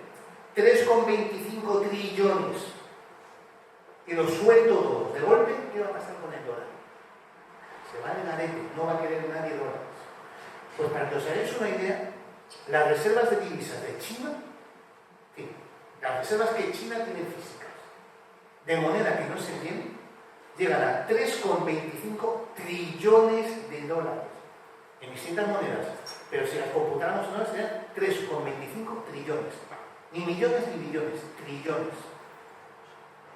3,25 trillones y los suelto todos de golpe, ¿qué va a pasar con el dólar? Se va de garete, no va a querer nadie dólares. Pues para que os hagáis una idea, las reservas de divisas de China, sí, las reservas que China tiene físicas, de moneda que no se tiene, llegan a 3,25 trillones de dólares en distintas monedas, pero si las computáramos ahora serían 3,25 trillones. Ni millones ni billones, trillones.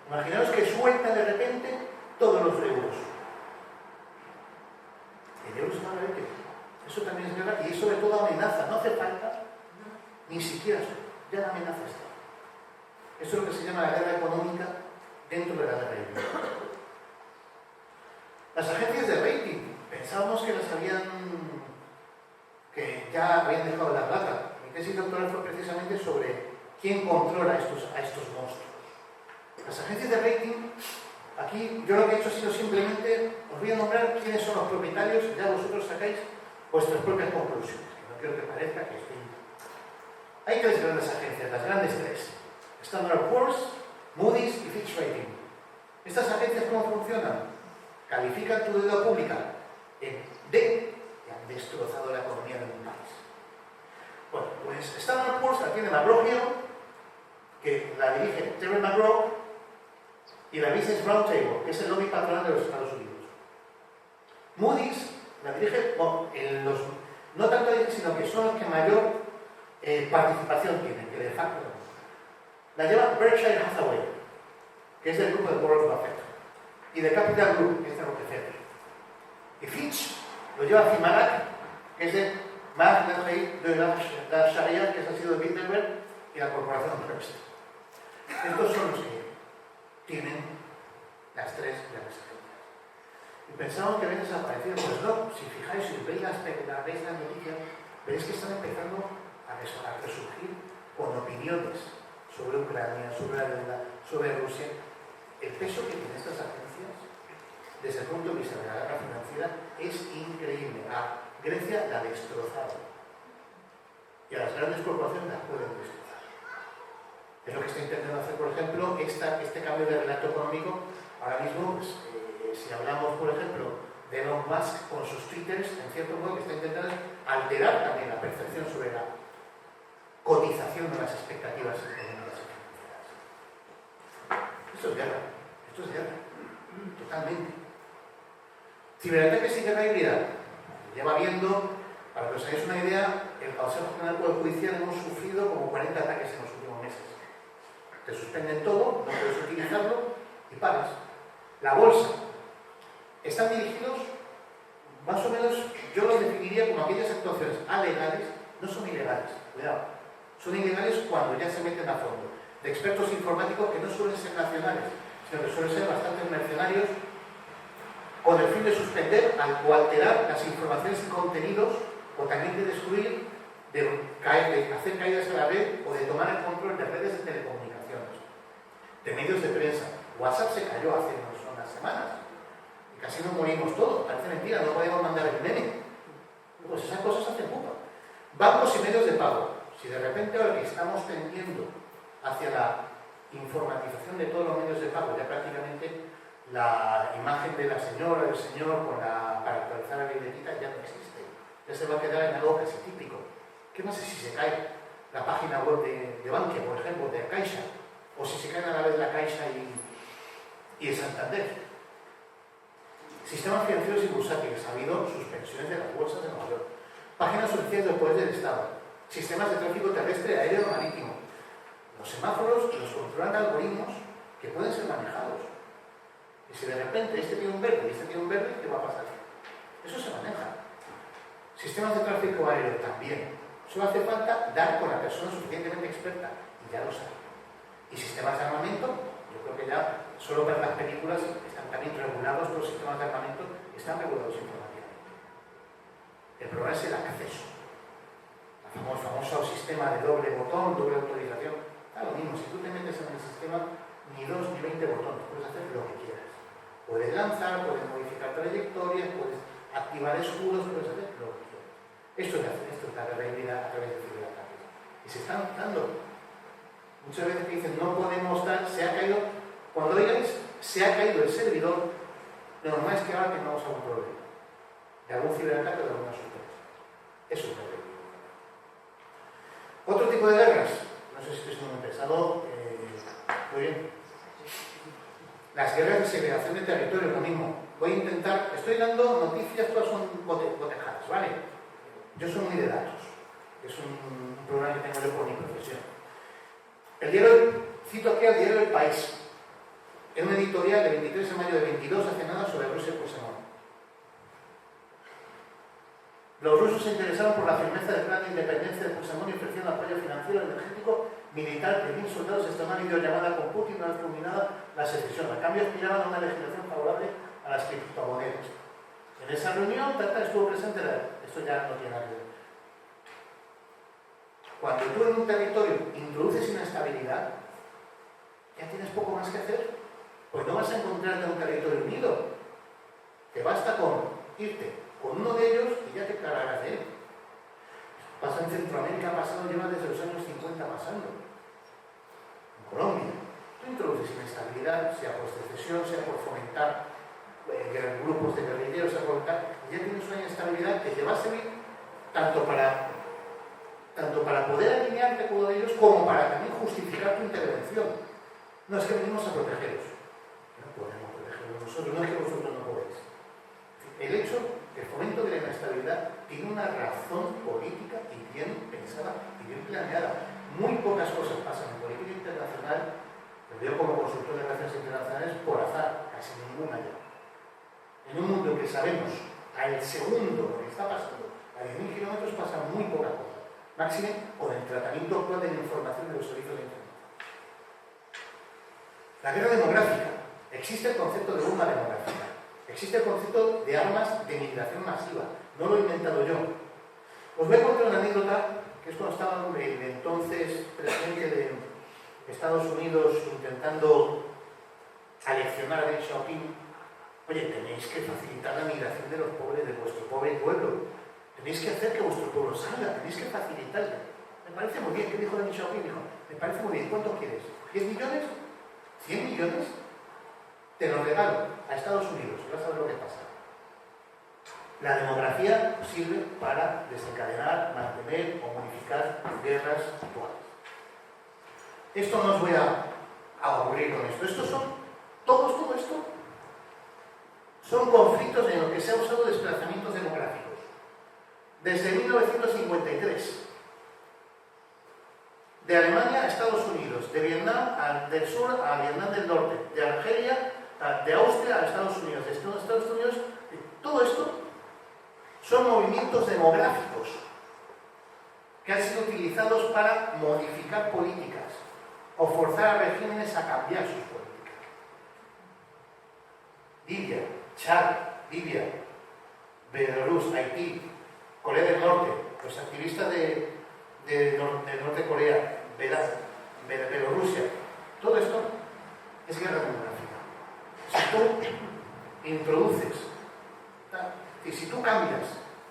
Imaginaos que suelta de repente todos los euros. El euro se va a ver que eso también es guerra y sobre todo amenaza. No hace falta ni siquiera eso. Ya la amenaza está. Eso es lo que se llama la guerra económica dentro de la guerra híbrida. Las agencias de rating, pensábamos que ya habían dejado la plata. Mi tesis doctoral fue precisamente sobre quién controla a estos monstruos. Las agencias de rating, aquí yo lo que he hecho ha sido simplemente, os voy a nombrar quiénes son los propietarios y ya vosotros sacáis vuestras propias conclusiones, que no quiero que parezca que estoy... Hay 3 grandes agencias, las grandes 3. Standard & Poor's, Moody's y Fitch Rating. ¿Estas agencias cómo funcionan? Califican tu deuda pública en D y han destrozado la economía de un país. Bueno, pues Standard & Poor's la tiene McGraw-Hill, que la dirige Terry McGraw, y la Business Roundtable, que es el lobby patronal de los Estados Unidos. Moody's la dirige, no tanto dirige, sino que son los que mayor participación tienen, que de facto la lleva Berkshire Hathaway, que es del grupo de Warren Buffett, y de Capital Group, que es de Rockefeller. Y Fitch lo lleva Fimarak, que es de Mark de Sharia, que es ha sido de Bilderberg, y la corporación Hearst. Estos son los que tienen las 3 grandes agencias. Y pensamos que habían desaparecido. Pues no, si fijáis, si veis las noticias, veréis que están empezando a resurgir con opiniones sobre Ucrania, sobre la deuda, sobre Rusia. El peso que tienen estas agencias, desde el punto de vista de la guerra financiera, es increíble. A Grecia la destrozaron. Y a las grandes corporaciones las pueden destrozar. Es lo que está intentando hacer, por ejemplo, este cambio de relato económico. Ahora mismo, pues, si hablamos, por ejemplo, de Elon Musk con sus twitters, en cierto modo, que está intentando alterar también la percepción sobre la cotización de las expectativas económicas y financieras. Esto es guerra. Esto es guerra. Totalmente. Ciberataques y guerra híbrida. Lleva viendo, para que os hagáis una idea, el Consejo General del Poder Judicial hemos sufrido como 40 ataques en los últimos meses. Te suspenden todo, no puedes utilizarlo y pagas. La bolsa. Están dirigidos, más o menos, yo los definiría como aquellas actuaciones alegales, no son ilegales, cuidado. Son ilegales cuando ya se meten a fondo. De expertos informáticos que no suelen ser nacionales, sino que suelen ser bastante mercenarios, con el fin de suspender o alterar las informaciones y contenidos, o también de destruir, de hacer caídas a la red o de tomar el control de redes de telecomunicaciones, de medios de prensa. WhatsApp se cayó hace unas semanas y casi nos morimos todos. Parece mentira, no podemos mandar el meme. Pues esas cosas hacen pupa. Bancos y medios de pago. Si de repente ahora que estamos tendiendo hacia la informatización de todos los medios de pago, ya prácticamente la imagen de la señora, del señor, para actualizar la libretita ya no existe. Ya se va a quedar en algo casi típico. ¿Qué pasa si se cae la página web de Bankia, por ejemplo, de Caixa? O si se caen a la vez la Caixa y el Santander. Sistemas financieros y bursátiles. Ha habido suspensiones de las bolsas de Nueva York. Páginas oficiales del Poder del Estado. Sistemas de tráfico terrestre, aéreo o marítimo. Los semáforos los controlan algoritmos que pueden ser manejados. Y si de repente este tiene un verde y este tiene un verde, ¿qué va a pasar? Eso se maneja. Sistemas de tráfico aéreo también. Solo hace falta dar con la persona suficientemente experta y ya lo sabe. Y sistemas de armamento, yo creo que ya solo ver las películas están también regulados, todos los sistemas de armamento están regulados informáticamente. El problema es el acceso. El famoso sistema de doble botón, doble autorización. Da lo mismo, si tú te metes en el sistema, ni 2 ni 20 botones, puedes hacer lo que quieras. Puedes lanzar, puedes modificar trayectorias, puedes activar escudos, puedes hacer lo que quieras. Esto es la guerra híbrida a través de ciberataques. Y se están dando. Muchas veces que dicen, no podemos dar, se ha caído, cuando oigáis, se ha caído el servidor, lo normal es que ahora tengamos algún problema. De algún ciberataque o de alguna sorpresa. Eso es lo que digo. Otro tipo de guerras, no sé si estoy siendo muy pesado, muy bien. Las guerras de segregación de territorio, lo mismo. Voy a intentar, estoy dando noticias, todas son botejadas, ¿vale? Yo soy muy de datos, es un programa que tengo yo por mi profesión. Cito aquí al diario El País, en una editorial de 23 de mayo de 22, hace nada, sobre Rusia y Puigdemont. Los rusos se interesaron por la firmeza del plan de independencia de Puigdemont y ofrecieron apoyo financiero, energético, militar, de 1.000 soldados, esta una videollamada con Putin una vez culminada la secesión. A cambio aspiraban a una legislación favorable a las criptomonedas. En esa reunión, Tata estuvo presente, esto ya no tiene nada que ver. Cuando tú en un territorio introduces inestabilidad, ya tienes poco más que hacer. Pues no vas a encontrarte en un territorio unido. Te basta con irte con uno de ellos y ya te cargarás de él. Pasa en Centroamérica, lleva desde los años 50 pasando. En Colombia, tú introduces inestabilidad, sea por secesión, sea por fomentar grupos de guerrilleros, sea por fomentar, y ya tienes una inestabilidad que te va a servir tanto para poder alinearte con uno de ellos como para también justificar tu intervención. No es que venimos a protegeros. No podemos protegeros nosotros, no es que vosotros no podéis. El hecho, el fomento de la inestabilidad tiene una razón política y bien pensada y bien planeada. Muy pocas cosas pasan en política internacional, lo veo como consultor de relaciones internacionales, por azar, casi ninguna ya. En un mundo que sabemos al segundo lo que está pasando, a 10.000 kilómetros pasa muy poca cosa. Máxime con el tratamiento actual de la información de los servicios de Internet. La guerra demográfica. Existe el concepto de bomba demográfica. Existe el concepto de armas de migración masiva. No lo he inventado yo. Os voy a contar una anécdota que es cuando estaba el entonces presidente de Estados Unidos intentando aleccionar a Deng Xiaoping. Oye, tenéis que facilitar la migración de los pobres de vuestro pobre pueblo. Tenéis que hacer que vuestro pueblo salga, tenéis que facilitarlo. Me parece muy bien. ¿Qué dijo Deng Xiaoping? Dijo, me parece muy bien. ¿Cuánto quieres? ¿10 millones? ¿100 millones? Te lo regalo a Estados Unidos. Vas a ver lo que pasa. La demografía sirve para desencadenar, mantener o modificar guerras actuales. Esto no os voy a aburrir con esto. Estos son, todo esto, son conflictos en los que se ha usado desplazamientos demográficos. Desde 1953. De Alemania a Estados Unidos, de Vietnam del sur a Vietnam del norte, de Argelia, de Austria a Estados Unidos, de Estados Unidos, todo esto son movimientos demográficos que han sido utilizados para modificar políticas o forzar a regímenes a cambiar sus políticas. Libia, Chad, Libia, Belarus, Haití, Corea del Norte, los activistas de Norte de Corea, Bielorrusia, todo esto es guerra demográfica. Si tú introduces y si tú cambias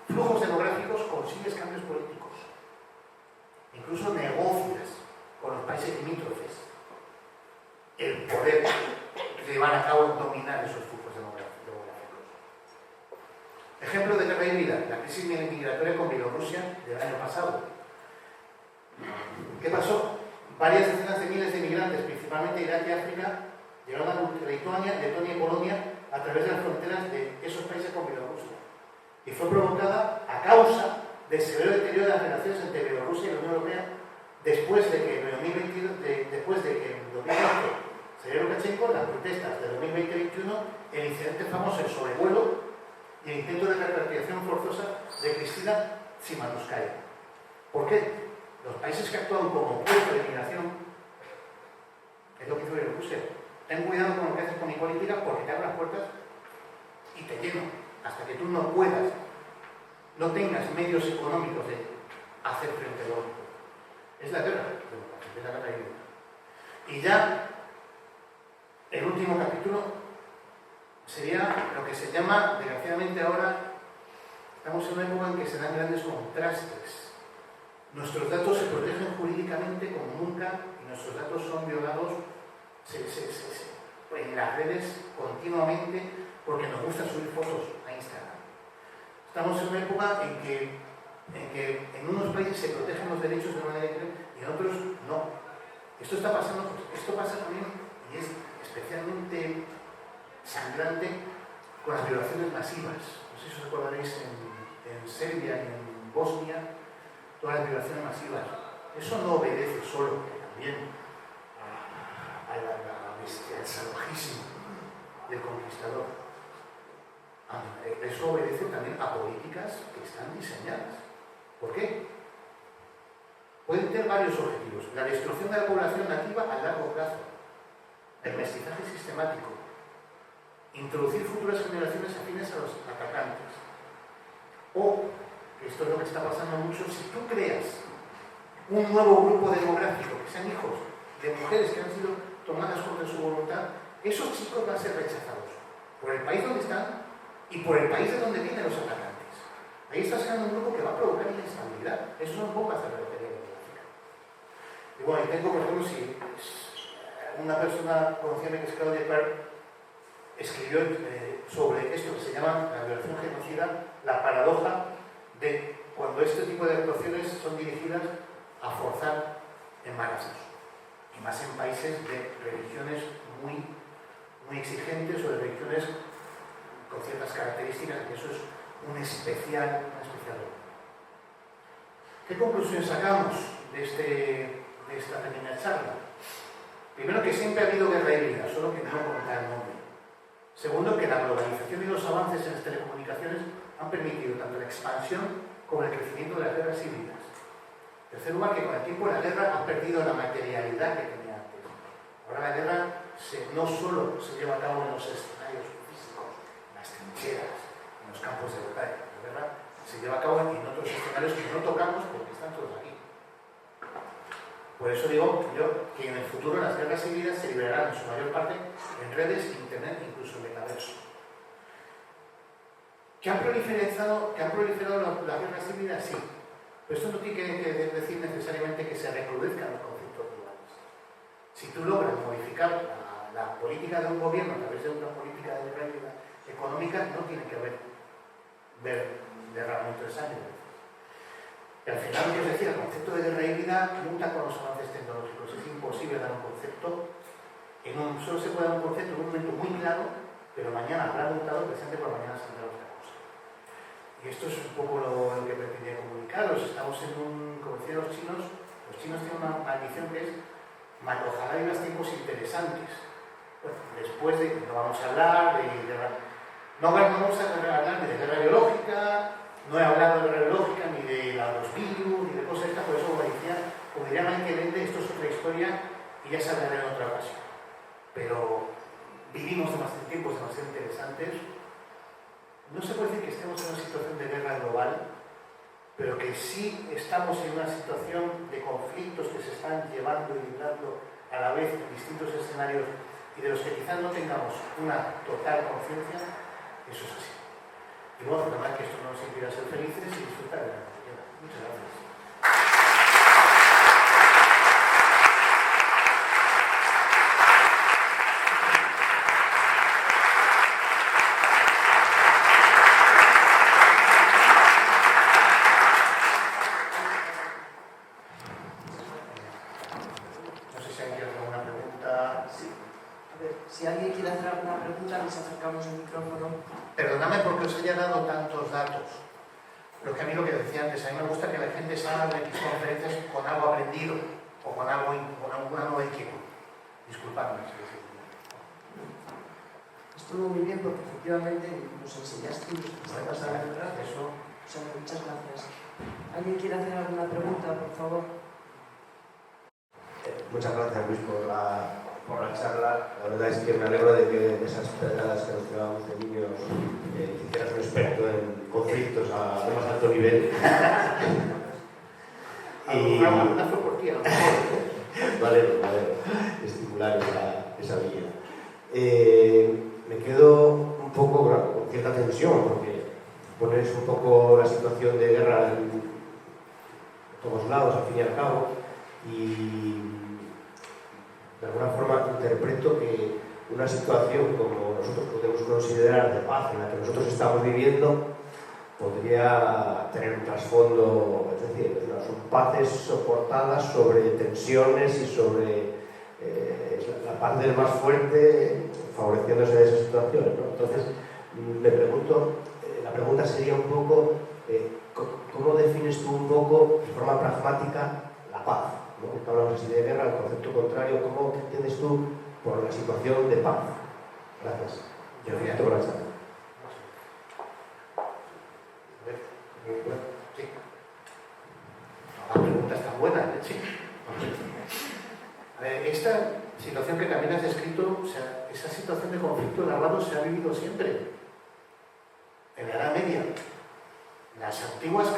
flujos demográficos, consigues cambios políticos. Incluso negocias con los países limítrofes el poder que llevan a cabo dominar esos flujos demográficos. Ejemplo de guerra híbrida, la crisis migratoria con Bielorrusia del año pasado. ¿Qué pasó? Varias decenas de miles de migrantes, principalmente de Irak y África, llegaron a Lituania, Letonia y Polonia a través de las fronteras de esos países con Bielorrusia. Y fue provocada a causa del severo deterioro de las relaciones entre Bielorrusia y la Unión Europea después de que en 2020 salió Lukashenko, las protestas de 2020-2021, el incidente famoso, el sobrevuelo y el intento de repatriación forzosa de Cristina Tsimanouskaya. ¿Por qué? Los países que actúan como puerto de migración, es lo que hizo Bielorrusia. Ten cuidado con lo que haces con mi política porque te abro las puertas y te lleno hasta que tú no puedas, no tengas medios económicos de hacer frente a lo otro. Es la guerra, es la guerra híbrida. Y ya, el último capítulo, sería lo que se llama, desgraciadamente ahora, estamos en una época en que se dan grandes contrastes. Nuestros datos se protegen jurídicamente como nunca y nuestros datos son violados en las redes continuamente porque nos gusta subir fotos a Instagram. Estamos en una época en que en unos países se protegen los derechos de una manera y en otros no. Esto está pasando, esto pasa también y es especialmente sangrante con las violaciones masivas. No sé si os acordaréis en Serbia y en Bosnia, todas las violaciones masivas. Eso no obedece solo, que también al salvajismo del conquistador. Eso obedece también a políticas que están diseñadas. ¿Por qué? Pueden tener varios objetivos. La destrucción de la población nativa a largo plazo, el mestizaje sistemático, introducir futuras generaciones afines a los atacantes. O, esto es lo que está pasando mucho, si tú creas un nuevo grupo demográfico que sean hijos de mujeres que han sido tomadas contra su voluntad, esos chicos van a ser rechazados por el país donde están y por el país de donde vienen los atacantes. Ahí está creando un grupo que va a provocar inestabilidad. Eso son bombas de relojería demográfica. Y bueno, y tengo, por ejemplo, si una persona conocida que es Claudia Perr, escribió sobre esto que se llama la violación genocida, la paradoja de cuando este tipo de actuaciones son dirigidas a forzar embarazos. Y más en países de religiones muy exigentes o de religiones con ciertas características, que eso es un especial. ¿Qué conclusión sacamos de esta pequeña charla? Primero, que siempre ha habido guerra híbrida, solo que no contar el nombre. Segundo, que la globalización y los avances en las telecomunicaciones han permitido tanto la expansión como el crecimiento de las guerras híbridas. En tercer lugar, que con el tiempo la guerra ha perdido la materialidad que tenía antes. Ahora la guerra no solo se lleva a cabo en los escenarios físicos, en las trincheras, en los campos de batalla. La guerra se lleva a cabo en otros escenarios que no tocamos porque están todos aquí. Por eso digo yo que en el futuro las guerras híbridas se liberarán en su mayor parte en redes, internet e incluso en metaverso. ¿Que han proliferado las guerras híbridas? Sí. Pero esto no tiene que decir necesariamente que se recrudezcan los conflictos globales. Si tú logras modificar la política de un gobierno a través de una política de guerra híbrida económica, no tiene que haber derramamiento de sangre. Y al final, yo os decía, el concepto de guerra híbrida nunca con los avances tecnológicos. Es imposible dar un concepto, solo se puede dar un concepto en un momento muy claro, pero mañana habrá mutado, presente por mañana saldrá otra cosa. Y esto es un poco lo que pretendía comunicaros. Estamos como decían los chinos tienen una maldición que es, ojalá haya tiempos interesantes. Bueno, después de, no vamos a hablar de guerra, no vamos a hablar ni de guerra biológica, no he hablado de guerra biológica, ni de los virus, ni de cosas estas, por eso como diría Michael Ende, esto es otra historia y ya se hablará en otra ocasión. Pero vivimos tiempos demasiado interesantes. No se puede decir que estemos en una situación de guerra global, pero que sí estamos en una situación de conflictos que se están llevando y librando a la vez en distintos escenarios y de los que quizás no tengamos una total conciencia. Eso es así. Y bueno, recordar que esto no nos impide ser felices y disfrutar de la vida. Muchas gracias. No sé si alguien quiere hacer alguna pregunta. Sí. A ver, si alguien quiere hacer alguna pregunta, les acercamos el micrófono. Perdóname porque os haya dado tantos datos. Pero que a mí lo que decía antes, a mí me gusta que la gente salga de mis conferencias con algo aprendido o con alguna nueva inquietud. Disculpadme. Estuvo muy bien porque efectivamente nos enseñaste y nos pasando atrás. Eso. O sea, muchas gracias. ¿Alguien quiere hacer alguna pregunta, por favor? Muchas gracias, Luis, por la charla. La verdad es que me alegro de que de esas pedradas que nos llevamos de niños hicieras un experto en conflictos a más alto nivel. Y una fue por ti, vale, estimular esa vía. Me quedo cierta tensión, porque pones un poco la situación de guerra en todos lados, al fin y al cabo, y de alguna forma interpreto que una situación como nosotros podemos considerar de paz en la que nosotros estamos viviendo podría tener un trasfondo, es decir, son paces soportadas sobre tensiones y sobre la paz del más fuerte favoreciéndose de esas situaciones, ¿no? Entonces, me pregunto, la pregunta sería un poco, ¿cómo defines tú un poco, de forma pragmática, la paz? ¿No? Porque hablamos así de guerra, el concepto contrario, ¿cómo entiendes tú por la situación de paz? Gracias. Yo fíjate por la charla. Sí. La pregunta es tan buena, ¿eh? Sí. A ver, esta situación que también has descrito, o sea, esa situación de conflicto armado se ha vivido siempre. En la Edad Media, las antiguas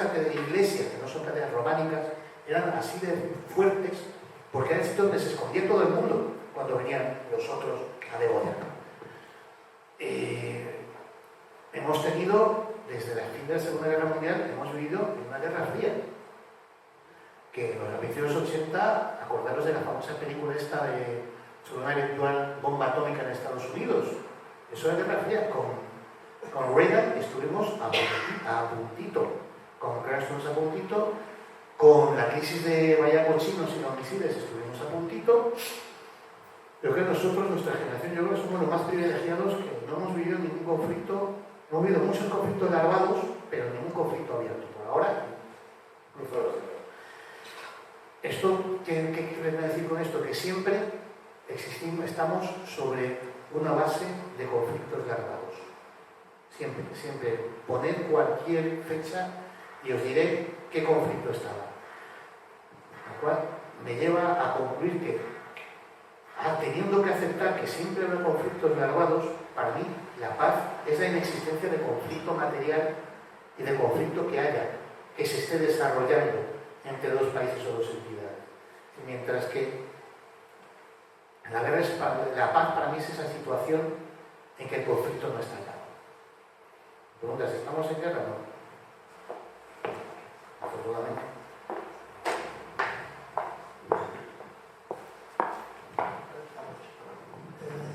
iglesias, que no son catedrales románicas, eran así de fuertes porque eran sitios donde se escondía todo el mundo cuando venían los otros a degollar. Hemos tenido, desde la fin de la Segunda Guerra Mundial, hemos vivido en una guerra fría. Que en los principios de los 80, acordaros de la famosa película esta sobre una eventual bomba atómica en Estados Unidos. Eso era guerra fría. Con Reagan estuvimos a puntito. Con Crash estuvimos a puntito. Con la crisis de vaya cochinos y los misiles estuvimos a puntito. Yo creo que nosotros, nuestra generación, yo creo que somos los más privilegiados que no hemos vivido ningún conflicto. Hemos vivido muchos conflictos larvados, pero ningún conflicto abierto. Por ahora, incluso los de esto, ¿qué quiero decir con esto? Que siempre estamos sobre una base de conflictos larvados. Siempre, siempre. Poned cualquier fecha y os diré qué conflicto estaba. Lo cual me lleva a concluir que, teniendo que aceptar que siempre habrá conflictos larvados, para mí la paz es la inexistencia de conflicto material y de conflicto que se esté desarrollando entre dos países o dos entidades. Mientras que la paz para mí es esa situación en que el conflicto no está allá. Preguntas, ¿estamos en guerra? No. Afortunadamente.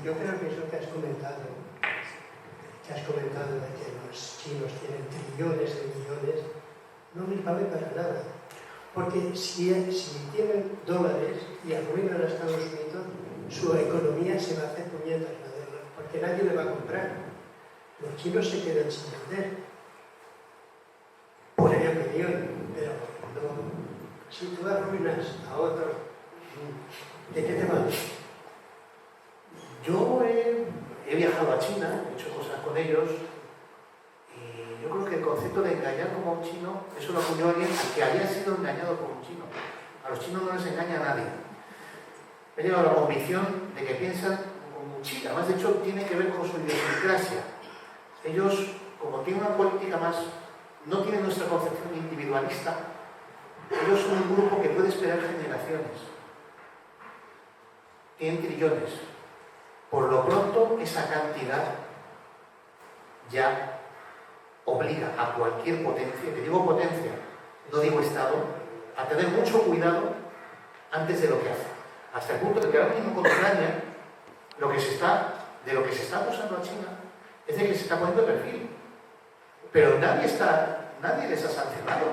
Yo creo que eso que has comentado de que los chinos tienen trillones de millones, no les vale para nada. Porque si tienen dólares y arruinan a Estados Unidos, su economía se va a hacer puñetas, porque nadie le va a comprar. Los chinos se quedan sin vender, por mi opinión, pero no. Si tú arruinas a otro, ¿de qué te vale? Yo he viajado a China, he hecho cosas con ellos, y yo creo que el concepto de engañar como un chino, eso lo acuñó alguien que había sido engañado por un chino. A los chinos no les engaña a nadie. He llegado a la convicción de que piensan como un chino. Además, de hecho, tiene que ver con su idiosincrasia. Ellos, como tienen una política más, no tienen nuestra concepción individualista, ellos son un grupo que puede esperar generaciones. Tienen trillones. Por lo pronto, esa cantidad ya obliga a cualquier potencia, que digo potencia, no digo Estado, a tener mucho cuidado antes de lo que hace. Hasta el punto de que ahora mismo con Ucrania, de lo que se está acusando a China es de que se está poniendo de perfil. Pero nadie les ha sancionado.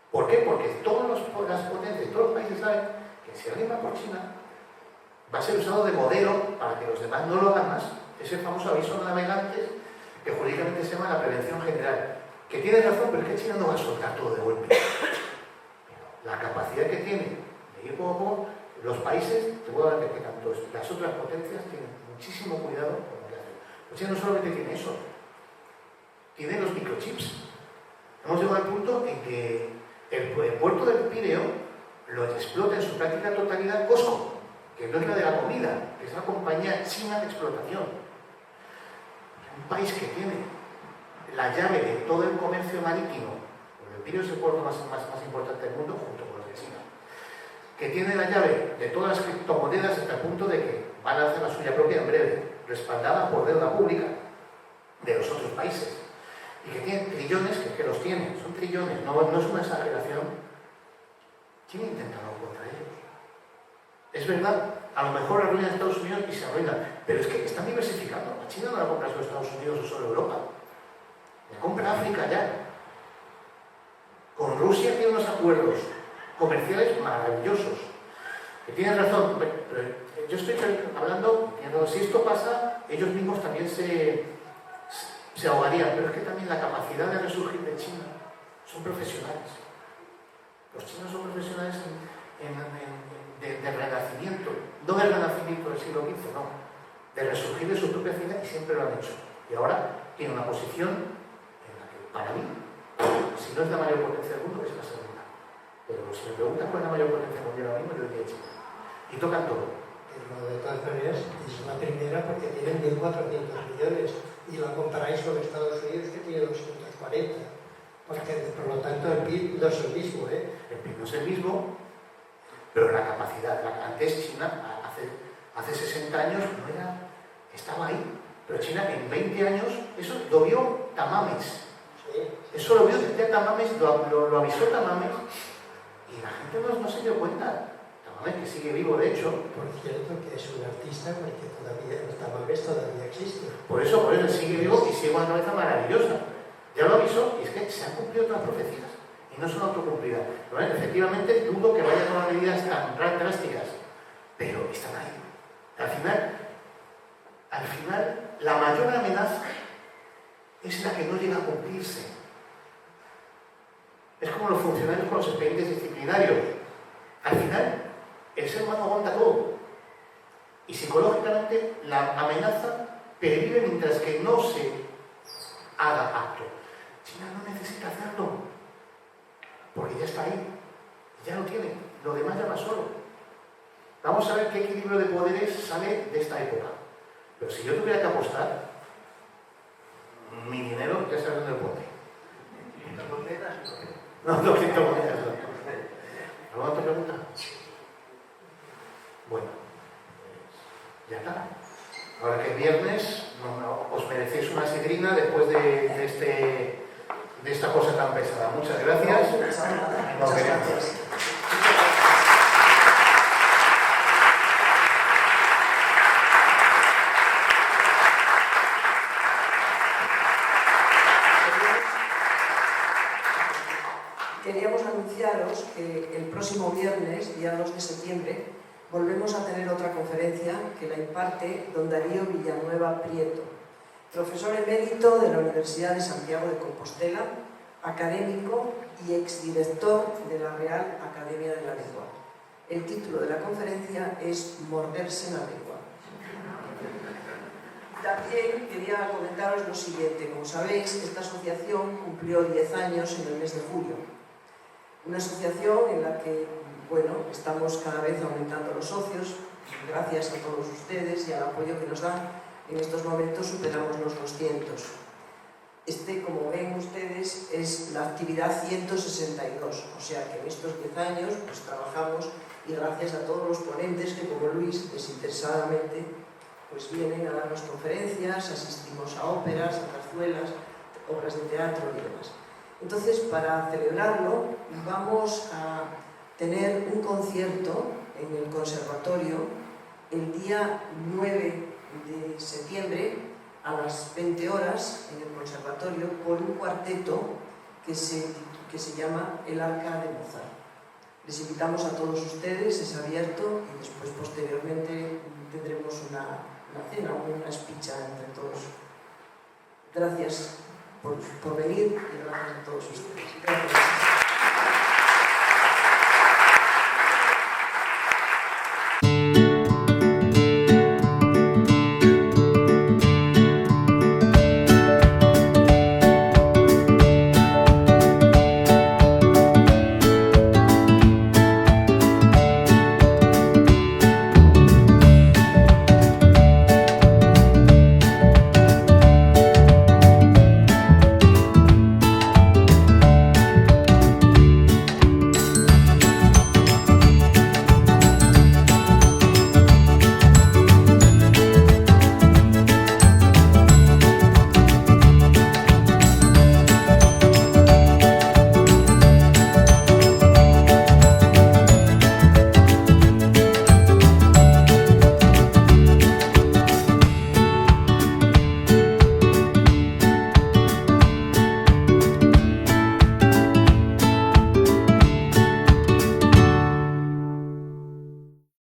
¿Por qué? Porque todas las potencias, todos los países saben que si alguien va por China, va a ser usado de modelo para que los demás no lo hagan más. Es el famoso aviso de navegantes que jurídicamente se llama la prevención general. Que tiene razón, pero es que China no va a soltar todo de golpe. La capacidad que tiene de ir poco a poco, los países, te puedo dar que tanto las otras potencias tienen muchísimo cuidado con lo que hacen. Pues China no solamente tiene eso, tiene los microchips. Hemos llegado al punto en que el puerto del Pireo lo explota en su práctica totalidad Costco, que no es la de la comida, que es una compañía china de explotación. Un país que tiene la llave de todo el comercio marítimo, porque el Pireo es el puerto más importante del mundo junto con los de China, que tiene la llave de todas las criptomonedas hasta el punto de que van a hacer la suya propia en breve, respaldada por deuda pública. de los otros países. Y que tienen trillones, que los tienen, son trillones, no es una exageración. ¿Quién intenta algo contra ellos? Es verdad, a lo mejor arruinan Estados Unidos y se arruinan, pero es que están diversificando. A China no la compra solo Estados Unidos o solo Europa, la compra África ya. Con Rusia tiene unos acuerdos comerciales maravillosos. Que tienen razón, pero yo estoy hablando, si esto pasa, ellos mismos también se ahogarían, pero es que también la capacidad de resurgir de China son profesionales. Los chinos son profesionales de renacimiento, no del renacimiento del siglo XV, no, de resurgir de su propia ciudad, y siempre lo han hecho. Y ahora tiene una posición en la que, para mí, si no es la mayor potencia del mundo, es la segunda. Pero si me preguntas cuál es la mayor potencia mundial ahora mismo, yo diría China. Y tocan todo. Pero de todas maneras es la primera porque tienen 1.400 millones y la comparáis con Estados Unidos que tiene 240. Porque, por lo tanto, el PIB no es el mismo, ¿eh? El PIB no es el mismo, pero la capacidad. Antes China, hace 60 años, no era, estaba ahí. Pero China en 20 años, eso lo vio Tamames. Sí. Eso lo vio desde Tamames, lo avisó Tamames, y la gente no se dio cuenta. Tamames, que sigue vivo, de hecho. Por cierto, que es un artista porque todavía, Tamames todavía existe. Por eso sigue vivo y sigue una cabeza maravillosa. Ya lo avisó, y es que se han cumplido todas las profecías y no son autocumplidas. Bueno, efectivamente, dudo que vaya a tomar medidas tan drásticas, pero están ahí. Al final, la mayor amenaza es la que no llega a cumplirse. Es como los funcionarios con los expedientes disciplinarios. Al final, el ser humano aguanta todo. Y psicológicamente, la amenaza pervive mientras que no se haga acto. China no necesita hacerlo, porque ya está ahí, ya lo tiene, lo demás ya va solo. Vamos a ver qué equilibrio de poderes sale de esta época. Pero si yo tuviera que apostar, mi dinero ya sabes dónde lo pondré. No, 200 monedas. ¿Alguna otra pregunta? Bueno, ya está. Ahora que es viernes, os merecéis una sidrina después de esta cosa tan pesada. Muchas gracias. Nos veremos. Queríamos anunciaros que el próximo viernes, día 2 de septiembre, volvemos a tener otra conferencia que la imparte don Darío Villanueva Prieto, profesor emérito de la Universidad de Santiago de Compostela, académico y exdirector de la Real Academia de la Lengua. El título de la conferencia es Morderse la lengua. También quería comentaros lo siguiente. Como sabéis, esta asociación cumplió 10 años en el mes de julio. Una asociación en la que, bueno, estamos cada vez aumentando los socios, gracias a todos ustedes y al apoyo que nos dan. En estos momentos superamos los 200. Como ven ustedes, es la actividad 162, o sea que en estos 10 años pues trabajamos, y gracias a todos los ponentes que, como Luis, desinteresadamente pues vienen a darnos conferencias, asistimos a óperas, a zarzuelas, obras de teatro y demás. Entonces, para celebrarlo, vamos a tener un concierto en el conservatorio el día 9 de septiembre a las 20 horas en el conservatorio por un cuarteto que se llama El Arca de Mozart. Les invitamos a todos ustedes, es abierto, y después posteriormente tendremos una cena, una espicha entre todos. Gracias por venir y gracias a todos ustedes. Gracias.